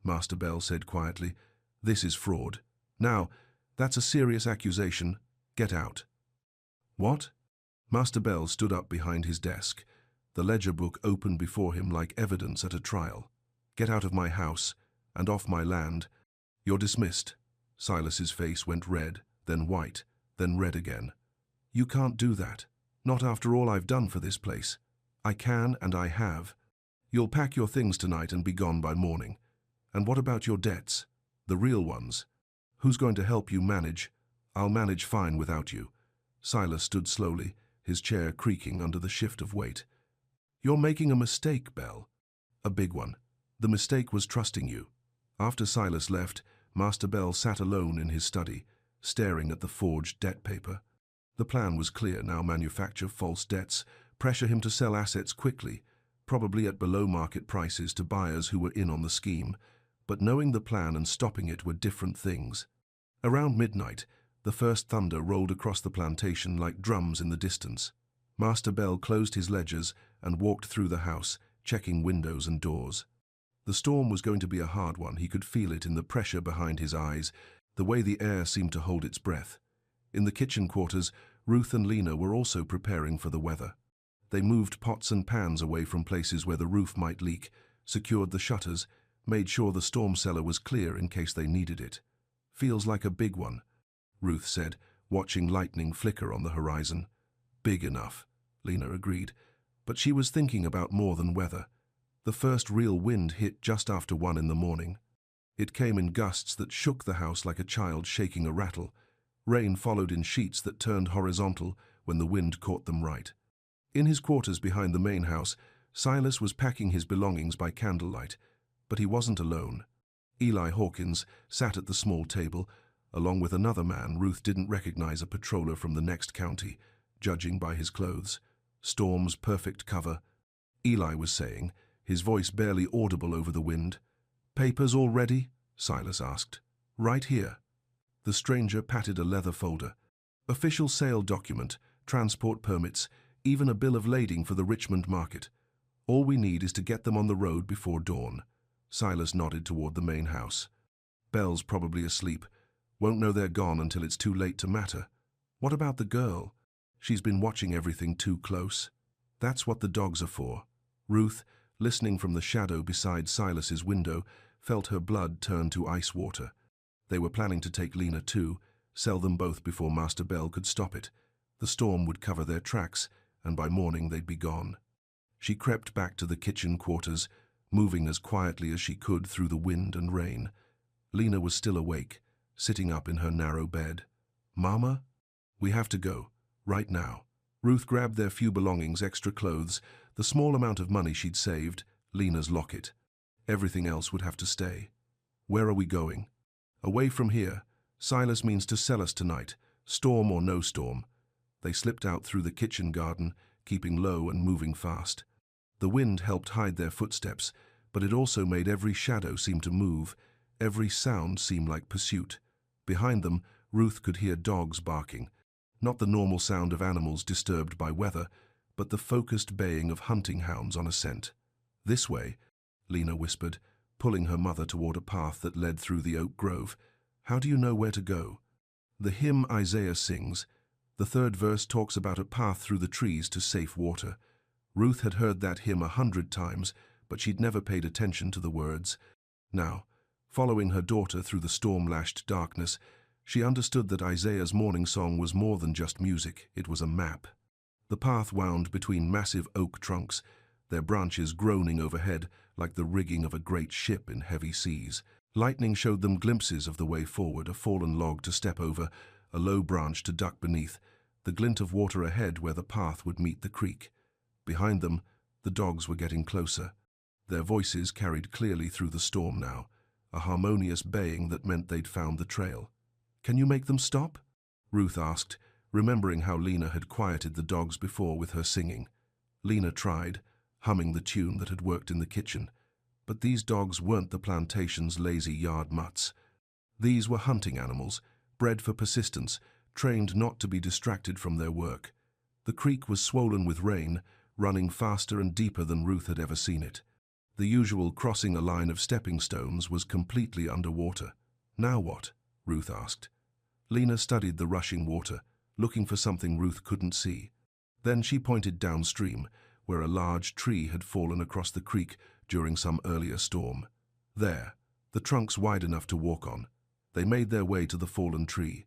Master Bell said quietly, "this is fraud. Now, that's a serious accusation. Get out." "What?" Master Bell stood up behind his desk, the ledger book open before him like evidence at a trial. "Get out of my house and off my land. You're dismissed." Silas's face went red, then white, then red again. "You can't do that. Not after all I've done for this place." "I can and I have. You'll pack your things tonight and be gone by morning. And what about your debts? The real ones? Who's going to help you manage?" "I'll manage fine without you." Silas stood slowly, his chair creaking under the shift of weight. "You're making a mistake, Bell. A big one. The mistake was trusting you." After Silas left, Master Bell sat alone in his study, staring at the forged debt paper. The plan was clear: now manufacture false debts, pressure him to sell assets quickly, probably at below-market prices to buyers who were in on the scheme. But knowing the plan and stopping it were different things. Around midnight, the first thunder rolled across the plantation like drums in the distance. Master Bell closed his ledgers and walked through the house, checking windows and doors. The storm was going to be a hard one. He could feel it in the pressure behind his eyes, the way the air seemed to hold its breath. In the kitchen quarters, Ruth and Lena were also preparing for the weather. They moved pots and pans away from places where the roof might leak, secured the shutters, made sure the storm cellar was clear in case they needed it. "Feels like a big one," Ruth said, watching lightning flicker on the horizon. "Big enough," Lena agreed, but she was thinking about more than weather. The first real wind hit just after 1 in the morning. It came in gusts that shook the house like a child shaking a rattle. Rain followed in sheets that turned horizontal when the wind caught them right. In his quarters behind the main house, Silas was packing his belongings by candlelight, but he wasn't alone. Eli Hawkins sat at the small table, along with another man Ruth didn't recognize, a patroller from the next county, judging by his clothes. Storm's perfect cover. Eli was saying, his voice barely audible over the wind. "Papers all ready?" Silas asked. "Right here." The stranger patted a leather folder. "Official sale document, transport permits, even a bill of lading for the Richmond market. All we need is to get them on the road before dawn." Silas nodded toward the main house. "Bell's probably asleep. Won't know they're gone until it's too late to matter. What about the girl? She's been watching everything too close." "That's what the dogs are for." Ruth, listening from the shadow beside Silas's window, felt her blood turn to ice water. They were planning to take Lena too, sell them both before Master Bell could stop it. The storm would cover their tracks, and by morning they'd be gone. She crept back to the kitchen quarters, moving as quietly as she could through the wind and rain. Lena was still awake, sitting up in her narrow bed. "Mama? We have to go, right now." Ruth grabbed their few belongings, extra clothes, the small amount of money she'd saved, Lena's locket. Everything else would have to stay. "Where are we going?" "Away from here. Silas means to sell us tonight, storm or no storm." They slipped out through the kitchen garden, keeping low and moving fast. The wind helped hide their footsteps, but it also made every shadow seem to move, every sound seem like pursuit. Behind them, Ruth could hear dogs barking. Not the normal sound of animals disturbed by weather, but the focused baying of hunting hounds on a scent. "This way," Lena whispered, pulling her mother toward a path that led through the oak grove. "How do you know where to go?" "The hymn Isaiah sings. The third verse talks about a path through the trees to safe water." Ruth had heard that hymn 100 times, but she'd never paid attention to the words. Now, following her daughter through the storm-lashed darkness, she understood that Isaiah's morning song was more than just music, it was a map. The path wound between massive oak trunks, their branches groaning overhead like the rigging of a great ship in heavy seas. Lightning showed them glimpses of the way forward, a fallen log to step over, a low branch to duck beneath, the glint of water ahead where the path would meet the creek. Behind them, the dogs were getting closer. Their voices carried clearly through the storm now, a harmonious baying that meant they'd found the trail. "Can you make them stop?" Ruth asked, remembering how Lena had quieted the dogs before with her singing. Lena tried, humming the tune that had worked in the kitchen. But these dogs weren't the plantation's lazy yard mutts. These were hunting animals, bred for persistence, trained not to be distracted from their work. The creek was swollen with rain, running faster and deeper than Ruth had ever seen it. The usual crossing a line of stepping stones was completely underwater. "Now what?" Ruth asked. Lena studied the rushing water, looking for something Ruth couldn't see. Then she pointed downstream, where a large tree had fallen across the creek during some earlier storm. There, the trunks wide enough to walk on. They made their way to the fallen tree.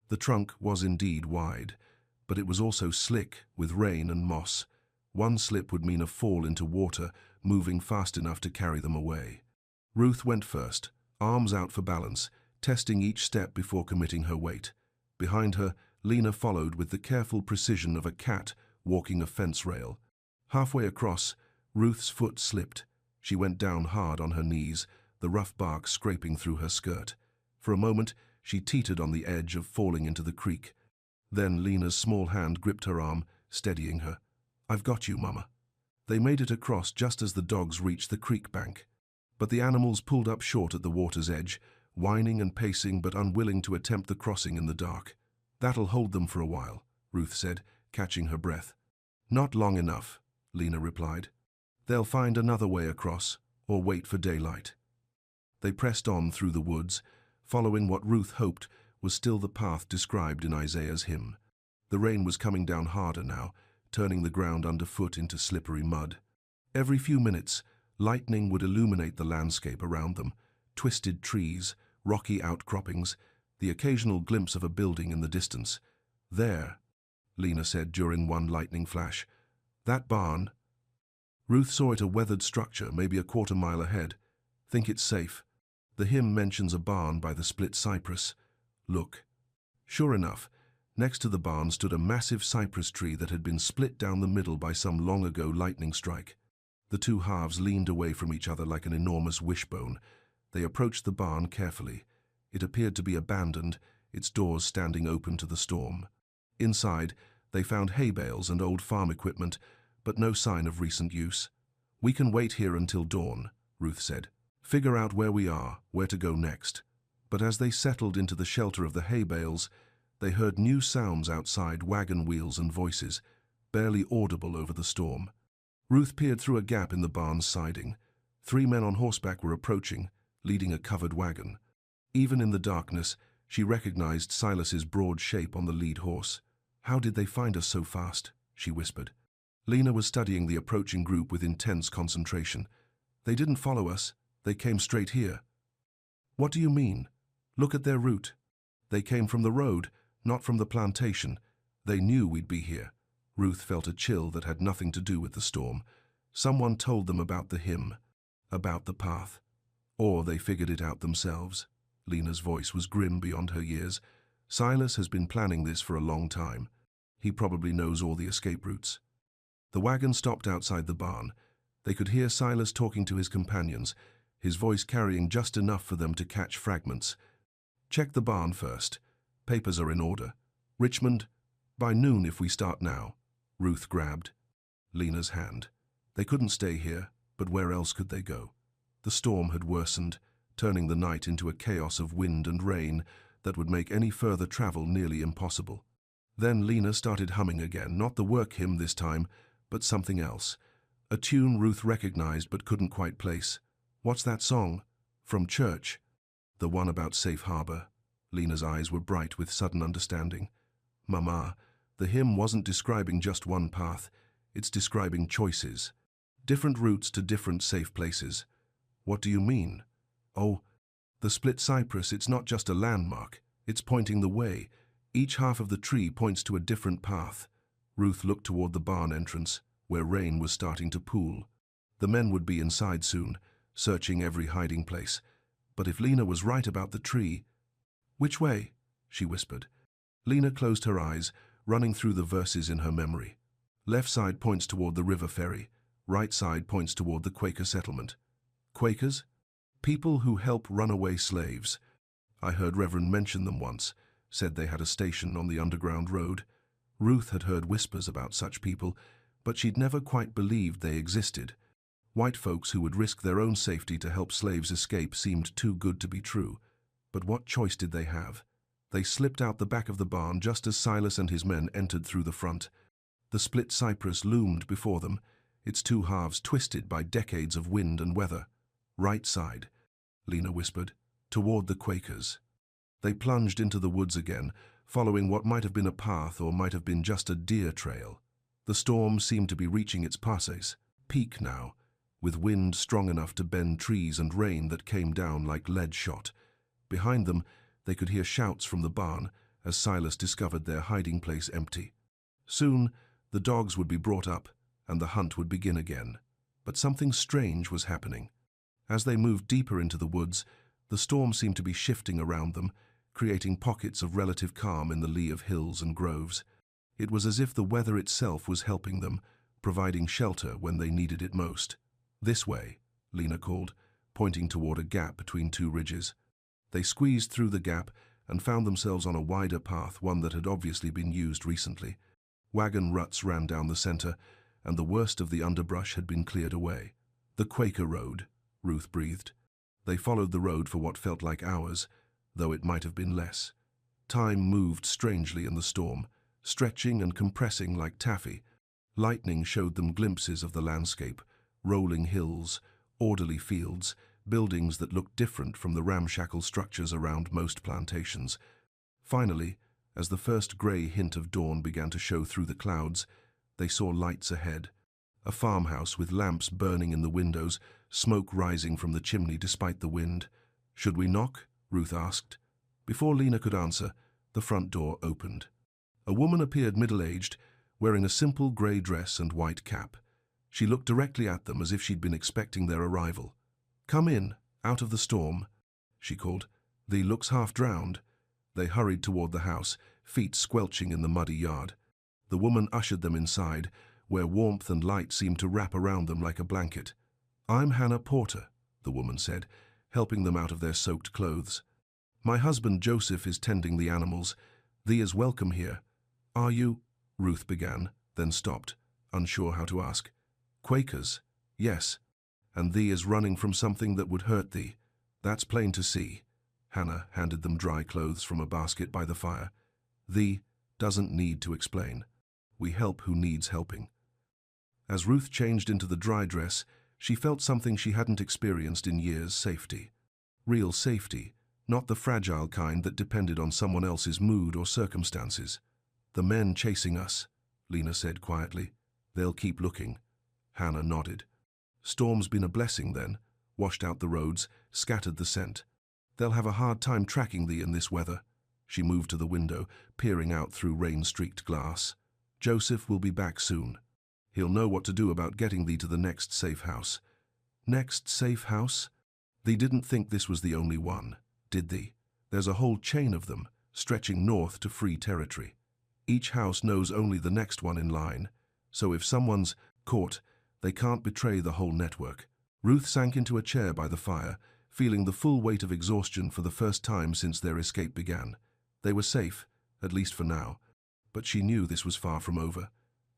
The trunk was indeed wide, but it was also slick with rain and moss. One slip would mean a fall into water, moving fast enough to carry them away. Ruth went first, arms out for balance, testing each step before committing her weight. Behind her, Lena followed with the careful precision of a cat walking a fence rail. Halfway across, Ruth's foot slipped. She went down hard on her knees, the rough bark scraping through her skirt. For a moment, she teetered on the edge of falling into the creek. Then Lena's small hand gripped her arm, steadying her. "I've got you, Mama." They made it across just as the dogs reached the creek bank. But the animals pulled up short at the water's edge, whining and pacing but unwilling to attempt the crossing in the dark. "That'll hold them for a while," Ruth said, catching her breath. "Not long enough," Lena replied. "They'll find another way across, or wait for daylight." They pressed on through the woods, following what Ruth hoped was still the path described in Isaiah's hymn. The rain was coming down harder now, turning the ground underfoot into slippery mud. Every few minutes, lightning would illuminate the landscape around them, twisted trees, rocky outcroppings, the occasional glimpse of a building in the distance. "There," Lena said during one lightning flash. "That barn." Ruth saw it, a weathered structure, maybe a quarter-mile ahead. "Think it's safe. The hymn mentions a barn by the split cypress. Look." Sure enough, next to the barn stood a massive cypress tree that had been split down the middle by some long-ago lightning strike. The two halves leaned away from each other like an enormous wishbone. They approached the barn carefully. It appeared to be abandoned, its doors standing open to the storm. Inside, they found hay bales and old farm equipment, but no sign of recent use. "We can wait here until dawn," Ruth said. "Figure out where we are, where to go next." But as they settled into the shelter of the hay bales, they heard new sounds outside, wagon wheels and voices, barely audible over the storm. Ruth peered through a gap in the barn's siding. 3 men on horseback were approaching, leading a covered wagon. Even in the darkness, she recognized Silas's broad shape on the lead horse. "How did they find us so fast?" she whispered. Lena was studying the approaching group with intense concentration. They didn't follow us. They came straight here. What do you mean? Look at their route. They came from the road, not from the plantation. They knew we'd be here. Ruth felt a chill that had nothing to do with the storm. Someone told them about the hymn, about the path. Or they figured it out themselves. Lena's voice was grim beyond her years. Silas has been planning this for a long time. He probably knows all the escape routes. The wagon stopped outside the barn. They could hear Silas talking to his companions, his voice carrying just enough for them to catch fragments. Check the barn first. Papers are in order. Richmond, by noon if we start now. Ruth grabbed Lena's hand. They couldn't stay here, but where else could they go? The storm had worsened, turning the night into a chaos of wind and rain that would make any further travel nearly impossible. Then Lena started humming again, not the work hymn this time, but something else. A tune Ruth recognized but couldn't quite place. What's that song? From church. The one about safe harbor. Lena's eyes were bright with sudden understanding. Mama, the hymn wasn't describing just one path. It's describing choices. Different routes to different safe places. What do you mean? Oh, the split cypress, it's not just a landmark. It's pointing the way. Each half of the tree points to a different path. Ruth looked toward the barn entrance, where rain was starting to pool. The men would be inside soon, searching every hiding place. But if Lena was right about the tree— "Which way?" she whispered. Lena closed her eyes, running through the verses in her memory. Left side points toward the river ferry. Right side points toward the Quaker settlement. Quakers? People who help runaway slaves. I heard Reverend mention them once, said they had a station on the Underground Road. Ruth had heard whispers about such people, but she'd never quite believed they existed. White folks who would risk their own safety to help slaves escape seemed too good to be true. But what choice did they have? They slipped out the back of the barn just as Silas and his men entered through the front. The split cypress loomed before them, its two halves twisted by decades of wind and weather. Right side, Lena whispered, toward the Quakers. They plunged into the woods again, following what might have been a path or might have been just a deer trail. The storm seemed to be reaching its passes, peak now, with wind strong enough to bend trees and rain that came down like lead shot. Behind them, they could hear shouts from the barn as Silas discovered their hiding place empty. Soon, the dogs would be brought up, and the hunt would begin again. But something strange was happening. As they moved deeper into the woods, the storm seemed to be shifting around them, creating pockets of relative calm in the lee of hills and groves. It was as if the weather itself was helping them, providing shelter when they needed it most. "This way," Lena called, pointing toward a gap between two ridges. They squeezed through the gap and found themselves on a wider path, one that had obviously been used recently. Wagon ruts ran down the center, and the worst of the underbrush had been cleared away. "The Quaker Road," Ruth breathed. They followed the road for what felt like hours, though it might have been less. Time moved strangely in the storm, stretching and compressing like taffy. Lightning showed them glimpses of the landscape, rolling hills, orderly fields, buildings that looked different from the ramshackle structures around most plantations. Finally, as the first gray hint of dawn began to show through the clouds, they saw lights ahead. A farmhouse with lamps burning in the windows, smoke rising from the chimney despite the wind. "Should we knock?" Ruth asked. Before Lena could answer, the front door opened. A woman appeared middle-aged, wearing a simple gray dress and white cap. She looked directly at them as if she'd been expecting their arrival. "Come in, out of the storm," she called. "Thee looks half drowned." They hurried toward the house, feet squelching in the muddy yard. The woman ushered them inside, where warmth and light seemed to wrap around them like a blanket. "I'm Hannah Porter," the woman said, helping them out of their soaked clothes. "My husband Joseph is tending the animals. Thee is welcome here." "Are you—" Ruth began, then stopped, unsure how to ask. "Quakers?" "Yes. And thee is running from something that would hurt thee. That's plain to see." Hannah handed them dry clothes from a basket by the fire. "Thee doesn't need to explain. We help who needs helping." As Ruth changed into the dry dress, she felt something she hadn't experienced in years: safety. Real safety, not the fragile kind that depended on someone else's mood or circumstances. "The men chasing us," Lena said quietly. They'll keep looking. Hannah nodded. Storm's been a blessing then, washed out the roads, scattered the scent. They'll have a hard time tracking thee in this weather. She moved to the window, peering out through rain-streaked glass. Joseph will be back soon. He'll know what to do about getting thee to the next safe house. Next safe house? Thee didn't think this was the only one, did thee? There's a whole chain of them, stretching north to free territory. Each house knows only the next one in line, so if someone's caught, they can't betray the whole network. Ruth sank into a chair by the fire, feeling the full weight of exhaustion for the first time since their escape began. They were safe, at least for now, but she knew this was far from over.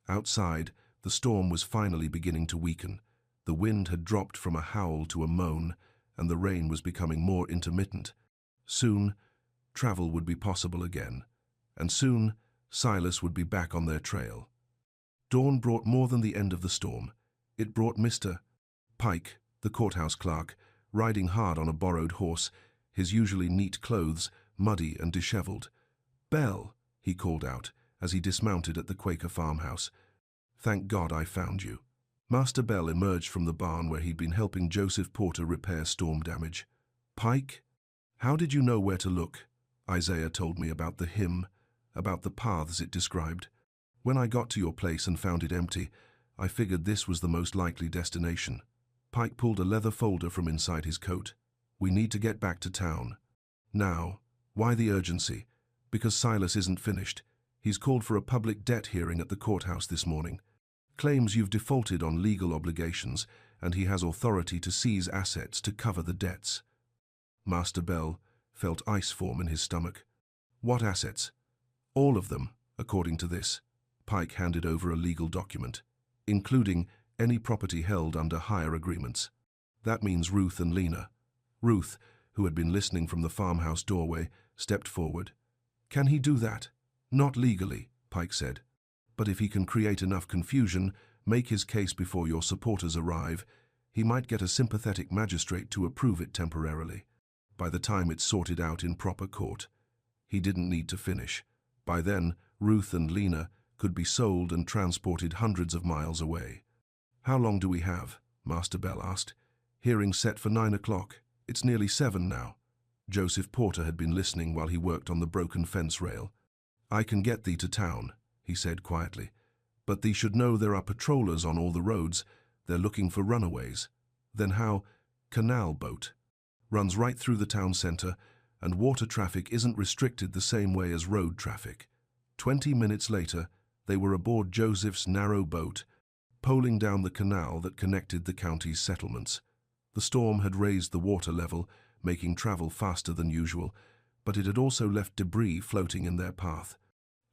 Outside, the storm was finally beginning to weaken. The wind had dropped from a howl to a moan, and the rain was becoming more intermittent. Soon, travel would be possible again, and soon, Silas would be back on their trail. Dawn brought more than the end of the storm. It brought Mr. Pike, the courthouse clerk, riding hard on a borrowed horse, his usually neat clothes muddy and disheveled. "Belle," he called out as he dismounted at the Quaker farmhouse. "Thank God I found you." Master Bell emerged from the barn where he'd been helping Joseph Porter repair storm damage. "Pike? How did you know where to look?" Isaiah told me about the hymn, about the paths it described. "When I got to your place and found it empty, I figured this was the most likely destination." Pike pulled a leather folder from inside his coat. "We need to get back to town. Now." "Why the urgency?" "Because Silas isn't finished. He's called for a public debt hearing at the courthouse this morning. Claims you've defaulted on legal obligations, and he has authority to seize assets to cover the debts." Master Bell felt ice form in his stomach. "What assets?" "All of them, according to this." Pike handed over a legal document, "including any property held under hire agreements. That means Ruth and Lena." Ruth, who had been listening from the farmhouse doorway, stepped forward. "Can he do that?" "Not legally," Pike said. "But if he can create enough confusion, make his case before your supporters arrive, he might get a sympathetic magistrate to approve it temporarily. By the time it's sorted out in proper court." He didn't need to finish. By then, Ruth and Lena could be sold and transported hundreds of miles away. "How long do we have?" Master Bell asked. "Hearing set for 9 o'clock. It's nearly 7 now." Joseph Porter had been listening while he worked on the broken fence rail. "I can get thee to town," he said quietly. "But thee should know there are patrollers on all the roads. They're looking for runaways." "Then how?" "Canal boat. Runs right through the town center, and water traffic isn't restricted the same way as road traffic." 20 minutes later, they were aboard Joseph's narrow boat, poling down the canal that connected the county's settlements. The storm had raised the water level, making travel faster than usual, but it had also left debris floating in their path.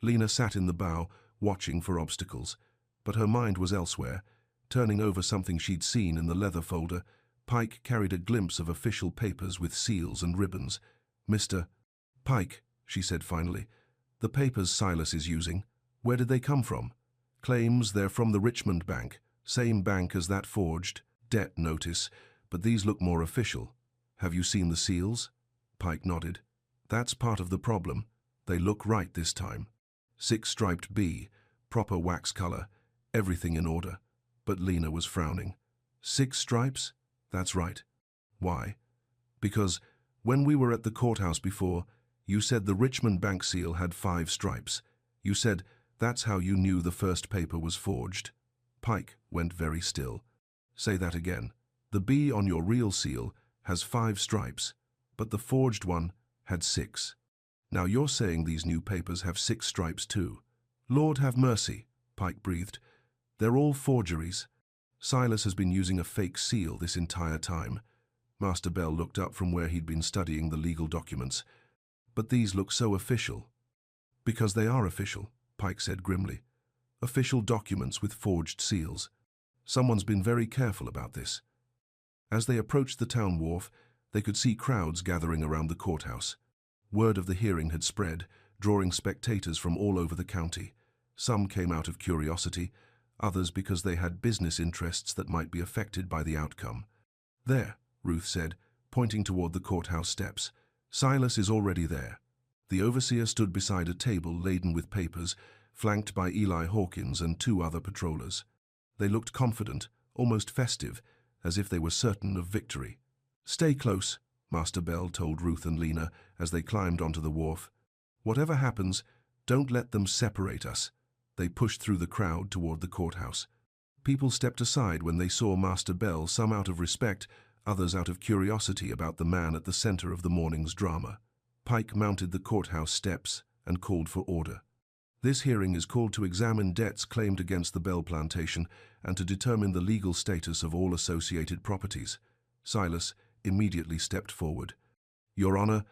Lena sat in the bow, watching for obstacles, but her mind was elsewhere. Turning over something she'd seen in the leather folder, Pike carried a glimpse of official papers with seals and ribbons. "Mr. Pike," she said finally, "the papers Silas is using, where did they come from?" "Claims they're from the Richmond Bank, same bank as that forged debt notice, but these look more official. Have you seen the seals?" Pike nodded. "That's part of the problem. They look right this time. 6-striped B, proper wax color, everything in order." But Lena was frowning. 6 stripes? That's right. Why? Because when we were at the courthouse before, you said the Richmond Bank seal had 5 stripes. You said that's how you knew the first paper was forged. Pike went very still. "Say that again." "The B on your real seal has 5 stripes, but the forged one had 6. Now you're saying these new papers have 6 stripes too." "Lord have mercy," Pike breathed. "They're all forgeries. Silas has been using a fake seal this entire time." Master Bell looked up from where he'd been studying the legal documents. "But these look so official." "Because they are official," Pike said grimly. "Official documents with forged seals. Someone's been very careful about this." As they approached the town wharf, they could see crowds gathering around the courthouse. Word of the hearing had spread, drawing spectators from all over the county. Some came out of curiosity, others because they had business interests that might be affected by the outcome. "There," Ruth said, pointing toward the courthouse steps. "Silas is already there." The overseer stood beside a table laden with papers, flanked by Eli Hawkins and 2 other patrollers. They looked confident, almost festive, as if they were certain of victory. "Stay close," Master Bell told Ruth and Lena as they climbed onto the wharf. "Whatever happens, don't let them separate us." They pushed through the crowd toward the courthouse. People stepped aside when they saw Master Bell, some out of respect, others out of curiosity about the man at the center of the morning's drama. Pike mounted the courthouse steps and called for order. "This hearing is called to examine debts claimed against the Bell plantation and to determine the legal status of all associated properties." Silas immediately stepped forward. "Your Honor,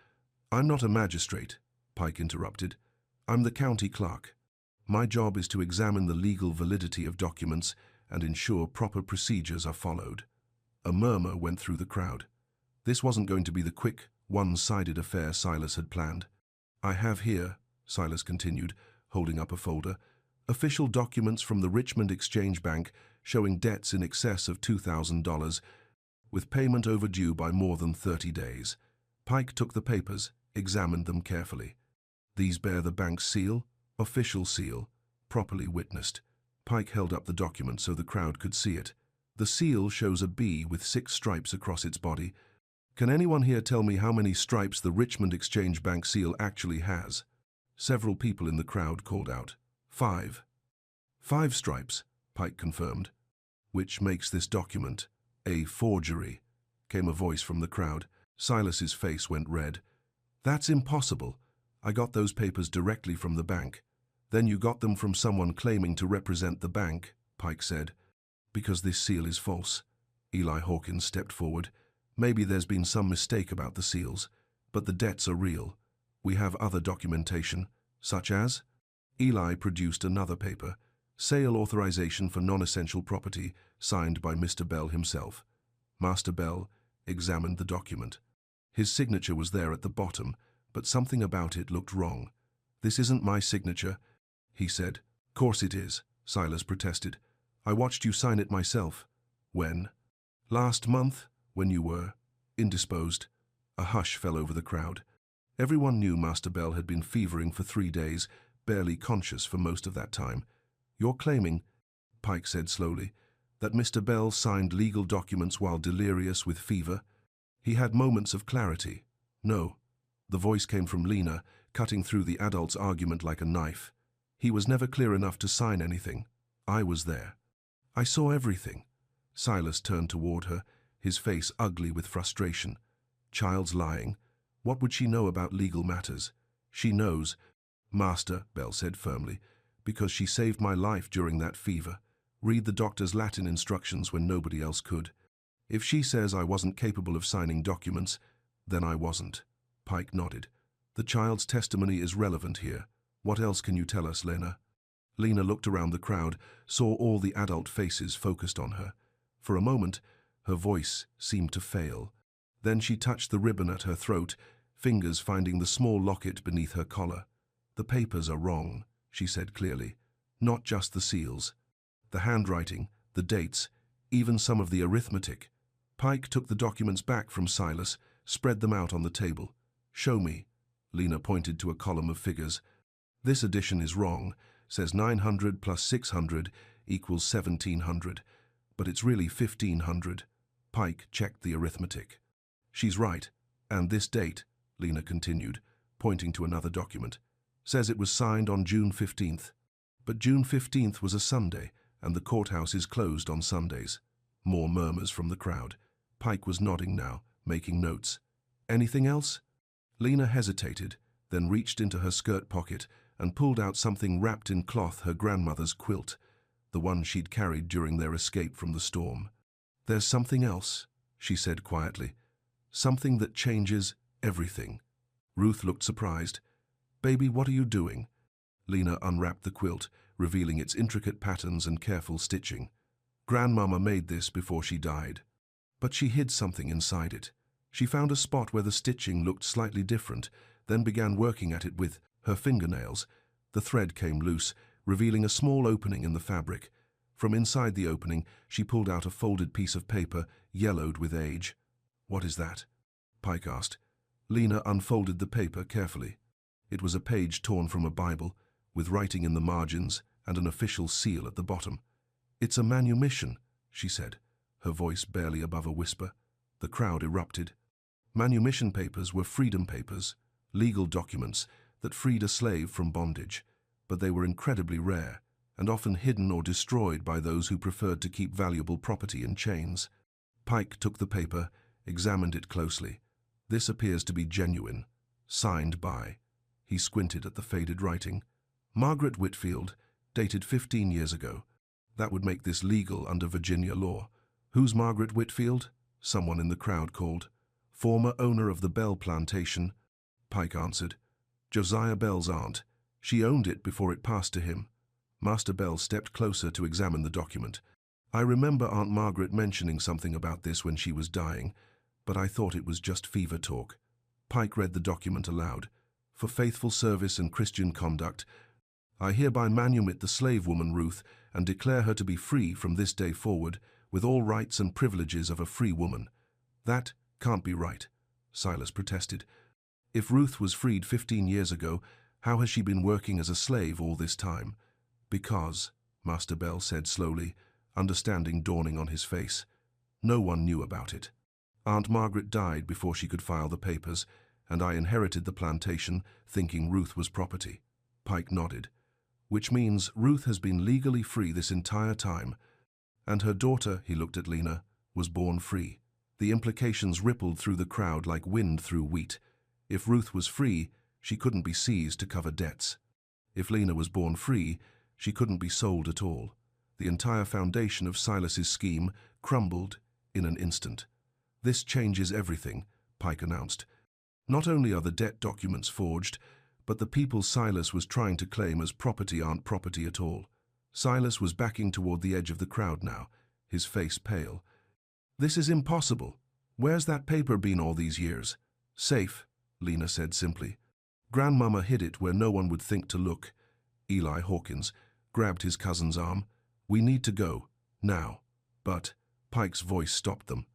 I'm not a magistrate," Pike interrupted. "I'm the county clerk. My job is to examine the legal validity of documents and ensure proper procedures are followed." A murmur went through the crowd. This wasn't going to be the quick, one-sided affair Silas had planned. "I have here," Silas continued, holding up a folder, "official documents from the Richmond Exchange Bank showing debts in excess of $2,000, with payment overdue by more than 30 days. Pike took the papers, examined them carefully. "These bear the bank's seal, official seal, properly witnessed." Pike held up the document so the crowd could see it. The seal shows a bee with 6 stripes across its body. "Can anyone here tell me how many stripes the Richmond Exchange Bank seal actually has?" Several people in the crowd called out. "5. 5 stripes," Pike confirmed. "Which makes this document a forgery," came a voice from the crowd. Silas's face went red. "That's impossible. I got those papers directly from the bank." "Then you got them from someone claiming to represent the bank," Pike said. "Because this seal is false." Eli Hawkins stepped forward. "Maybe there's been some mistake about the seals, but the debts are real. We have other documentation, such as..." Eli produced another paper, sale authorization for non-essential property, signed by Mr. Bell himself. Master Bell examined the document. His signature was there at the bottom, but something about it looked wrong. "This isn't my signature," he said. "Course it is," Silas protested. "I watched you sign it myself." "When?" "Last month, when you were indisposed." A hush fell over the crowd. Everyone knew Master Bell had been fevering for 3 days, barely conscious for most of that time. "You're claiming," Pike said slowly, "that Mr. Bell signed legal documents while delirious with fever?" He had moments of clarity. "No." The voice came from Lena, cutting through the adult's argument like a knife. "He was never clear enough to sign anything. I was there. I saw everything." Silas turned toward her, his face ugly with frustration. "Child's lying. What would she know about legal matters?" "She knows," Master Bell said firmly, "because she saved my life during that fever. Read the doctor's Latin instructions when nobody else could. If she says I wasn't capable of signing documents, then I wasn't." Pike nodded. "The child's testimony is relevant here. What else can you tell us, Lena?" Lena looked around the crowd, saw all the adult faces focused on her. For a moment, her voice seemed to fail. Then she touched the ribbon at her throat, fingers finding the small locket beneath her collar. "The papers are wrong," she said clearly. "Not just the seals. The handwriting, the dates, even some of the arithmetic." Pike took the documents back from Silas, spread them out on the table. "Show me." Lena pointed to a column of figures. "This addition is wrong. Says 900 plus 600 equals 1700, but it's really 1500. Pike checked the arithmetic. "She's right. And this date," Lena continued, pointing to another document, "says it was signed on June 15th. But June 15th was a Sunday, and the courthouse is closed on Sundays." More murmurs from the crowd. Pike was nodding now, making notes. "Anything else?" Lena hesitated, then reached into her skirt pocket and pulled out something wrapped in cloth, her grandmother's quilt, the one she'd carried during their escape from the storm. "There's something else," she said quietly. "Something that changes everything." Ruth looked surprised. "Baby, what are you doing?" Lena unwrapped the quilt, revealing its intricate patterns and careful stitching. "Grandmama made this before she died. But she hid something inside it. She found a spot where the stitching looked slightly different, then began working at it with her fingernails. The thread came loose, revealing a small opening in the fabric. From inside the opening, she pulled out a folded piece of paper, yellowed with age. "What is that?" Pike asked. Lena unfolded the paper carefully. It was a page torn from a Bible, with writing in the margins and an official seal at the bottom. "It's a manumission," she said, her voice barely above a whisper. The crowd erupted. Manumission papers were freedom papers, legal documents that freed a slave from bondage, but they were incredibly rare and often hidden or destroyed by those who preferred to keep valuable property in chains. Pike took the paper, examined it closely. "This appears to be genuine. Signed by..." He squinted at the faded writing. "Margaret Whitfield, dated 15 years ago. That would make this legal under Virginia law." "Who's Margaret Whitfield?" someone in the crowd called. "Former owner of the Bell plantation," Pike answered. "Josiah Bell's aunt. She owned it before it passed to him." Master Bell stepped closer to examine the document. "I remember Aunt Margaret mentioning something about this when she was dying, but I thought it was just fever talk." Pike read the document aloud. "For faithful service and Christian conduct, I hereby manumit the slave woman Ruth and declare her to be free from this day forward, with all rights and privileges of a free woman." "That can't be right," Silas protested. "If Ruth was freed 15 years ago, how has she been working as a slave all this time?" "Because," Master Bell said slowly, understanding dawning on his face, "no one knew about it. Aunt Margaret died before she could file the papers, and I inherited the plantation, thinking Ruth was property." Pike nodded. "Which means Ruth has been legally free this entire time, and her daughter," he looked at Lena, "was born free." The implications rippled through the crowd like wind through wheat. If Ruth was free, she couldn't be seized to cover debts. If Lena was born free, she couldn't be sold at all. The entire foundation of Silas's scheme crumbled in an instant. "This changes everything," Pike announced. "Not only are the debt documents forged, but the people Silas was trying to claim as property aren't property at all." Silas was backing toward the edge of the crowd now, his face pale. "This is impossible. Where's that paper been all these years?" "Safe," Lena said simply. "Grandmama hid it where no one would think to look." Eli Hawkins grabbed his cousin's arm. "We need to go, now." But Pike's voice stopped them.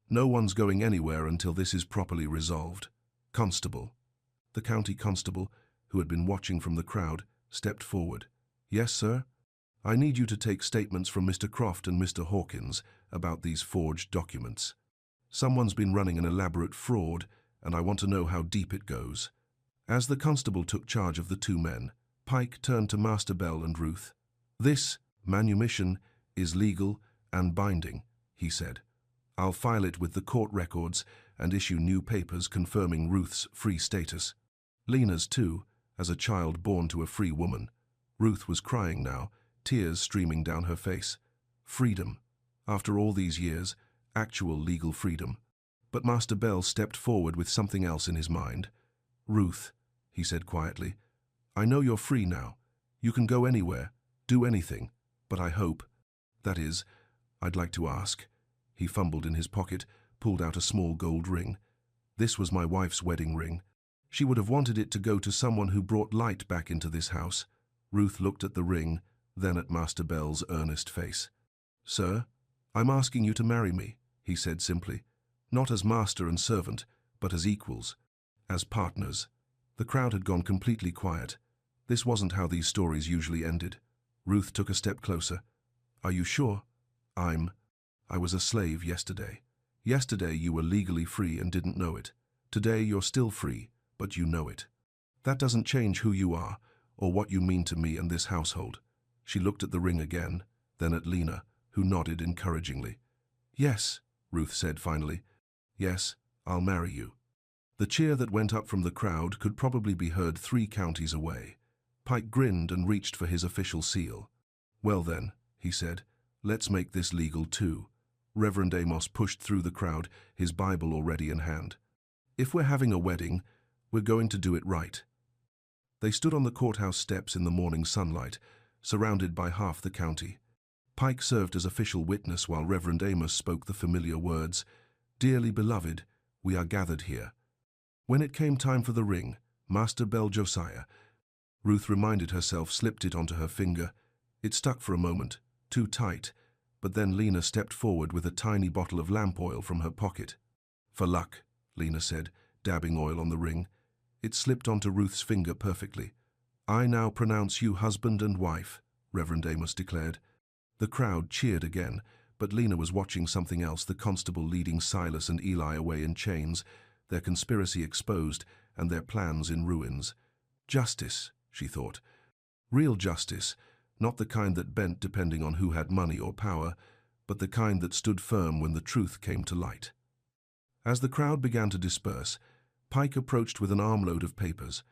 "No one's going anywhere until this is properly resolved." "Constable." The county constable, who had been watching from the crowd, stepped forward. "Yes, sir? I need you to take statements from Mr. Croft and Mr. Hawkins about these forged documents. Someone's been running an elaborate fraud, and I want to know how deep it goes." As the constable took charge of the two men, Pike turned to Master Bell and Ruth. "This manumission is legal and binding," he said. "I'll file it with the court records and issue new papers confirming Ruth's free status. Lena's too, as a child born to a free woman." Ruth was crying now, tears streaming down her face. Freedom. After all these years, actual legal freedom. But Master Bell stepped forward with something else in his mind. "Ruth," he said quietly, "I know you're free now. You can go anywhere, do anything, but I hope, that is, I'd like to ask." He fumbled in his pocket, pulled out a small gold ring. "This was my wife's wedding ring. She would have wanted it to go to someone who brought light back into this house." Ruth looked at the ring, then at Master Bell's earnest face. "Sir, I'm asking you to marry me," he said simply. "Not as master and servant, but as equals, as partners." The crowd had gone completely quiet. This wasn't how these stories usually ended. Ruth took a step closer. "Are you sure?" I was a slave yesterday. Yesterday you were legally free and didn't know it. Today you're still free, but you know it. That doesn't change who you are, or what you mean to me and this household." She looked at the ring again, then at Lena, who nodded encouragingly. "Yes," Ruth said finally. "Yes, I'll marry you." The cheer that went up from the crowd could probably be heard 3 counties away. Pike grinned and reached for his official seal. "Well then," he said, "let's make this legal too." Reverend Amos pushed through the crowd, his Bible already in hand. "If we're having a wedding, we're going to do it right." They stood on the courthouse steps in the morning sunlight, surrounded by half the county. Pike served as official witness while Reverend Amos spoke the familiar words, "Dearly beloved, we are gathered here." When it came time for the ring, Master Bell Josiah, Ruth reminded herself, slipped it onto her finger. It stuck for a moment, too tight, but then Lena stepped forward with a tiny bottle of lamp oil from her pocket. "For luck," Lena said, dabbing oil on the ring. It slipped onto Ruth's finger perfectly. "I now pronounce you husband and wife," Reverend Amos declared. The crowd cheered again, but Lena was watching something else, the constable leading Silas and Eli away in chains, their conspiracy exposed and their plans in ruins. Justice, she thought. Real justice, not the kind that bent depending on who had money or power, but the kind that stood firm when the truth came to light. As the crowd began to disperse, Pike approached with an armload of papers.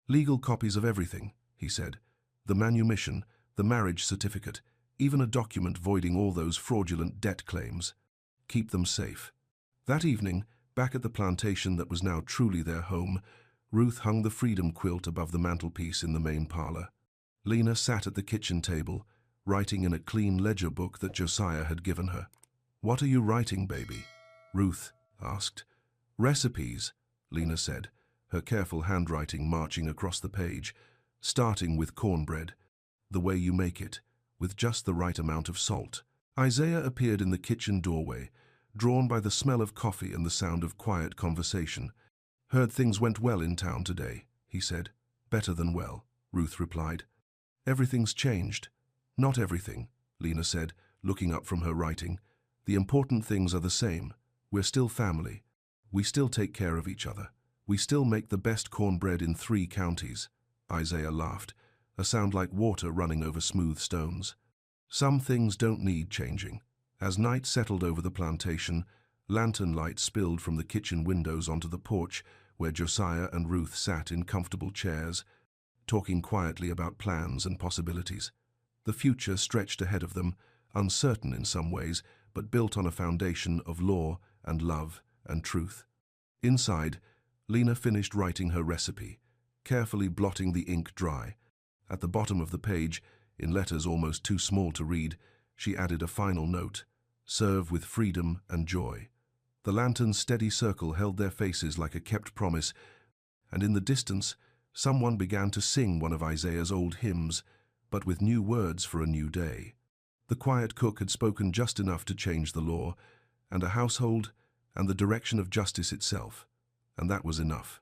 "Legal copies of everything," he said. "The manumission, the marriage certificate, even a document voiding all those fraudulent debt claims. Keep them safe." That evening, back at the plantation that was now truly their home, Ruth hung the freedom quilt above the mantelpiece in the main parlor. Lena sat at the kitchen table, writing in a clean ledger book that Josiah had given her. "What are you writing, baby?" Ruth asked. "Recipes," Lena said, her careful handwriting marching across the page, starting with cornbread, the way you make it, with just the right amount of salt. Isaiah appeared in the kitchen doorway, drawn by the smell of coffee and the sound of quiet conversation. "Heard things went well in town today," he said. "Better than well," Ruth replied. "Everything's changed." "Not everything," Lena said, looking up from her writing. "The important things are the same. We're still family. We still take care of each other. We still make the best cornbread in 3 counties." Isaiah laughed, a sound like water running over smooth stones. "Some things don't need changing." As night settled over the plantation, lantern light spilled from the kitchen windows onto the porch where Josiah and Ruth sat in comfortable chairs, talking quietly about plans and possibilities. The future stretched ahead of them, uncertain in some ways, but built on a foundation of law and love and truth. Inside, Lena finished writing her recipe, carefully blotting the ink dry. At the bottom of the page, in letters almost too small to read, she added a final note: "Serve with freedom and joy." The lantern's steady circle held their faces like a kept promise, and in the distance, someone began to sing one of Isaiah's old hymns, but with new words for a new day. The quiet cook had spoken just enough to change the law, and a household, and the direction of justice itself, and that was enough.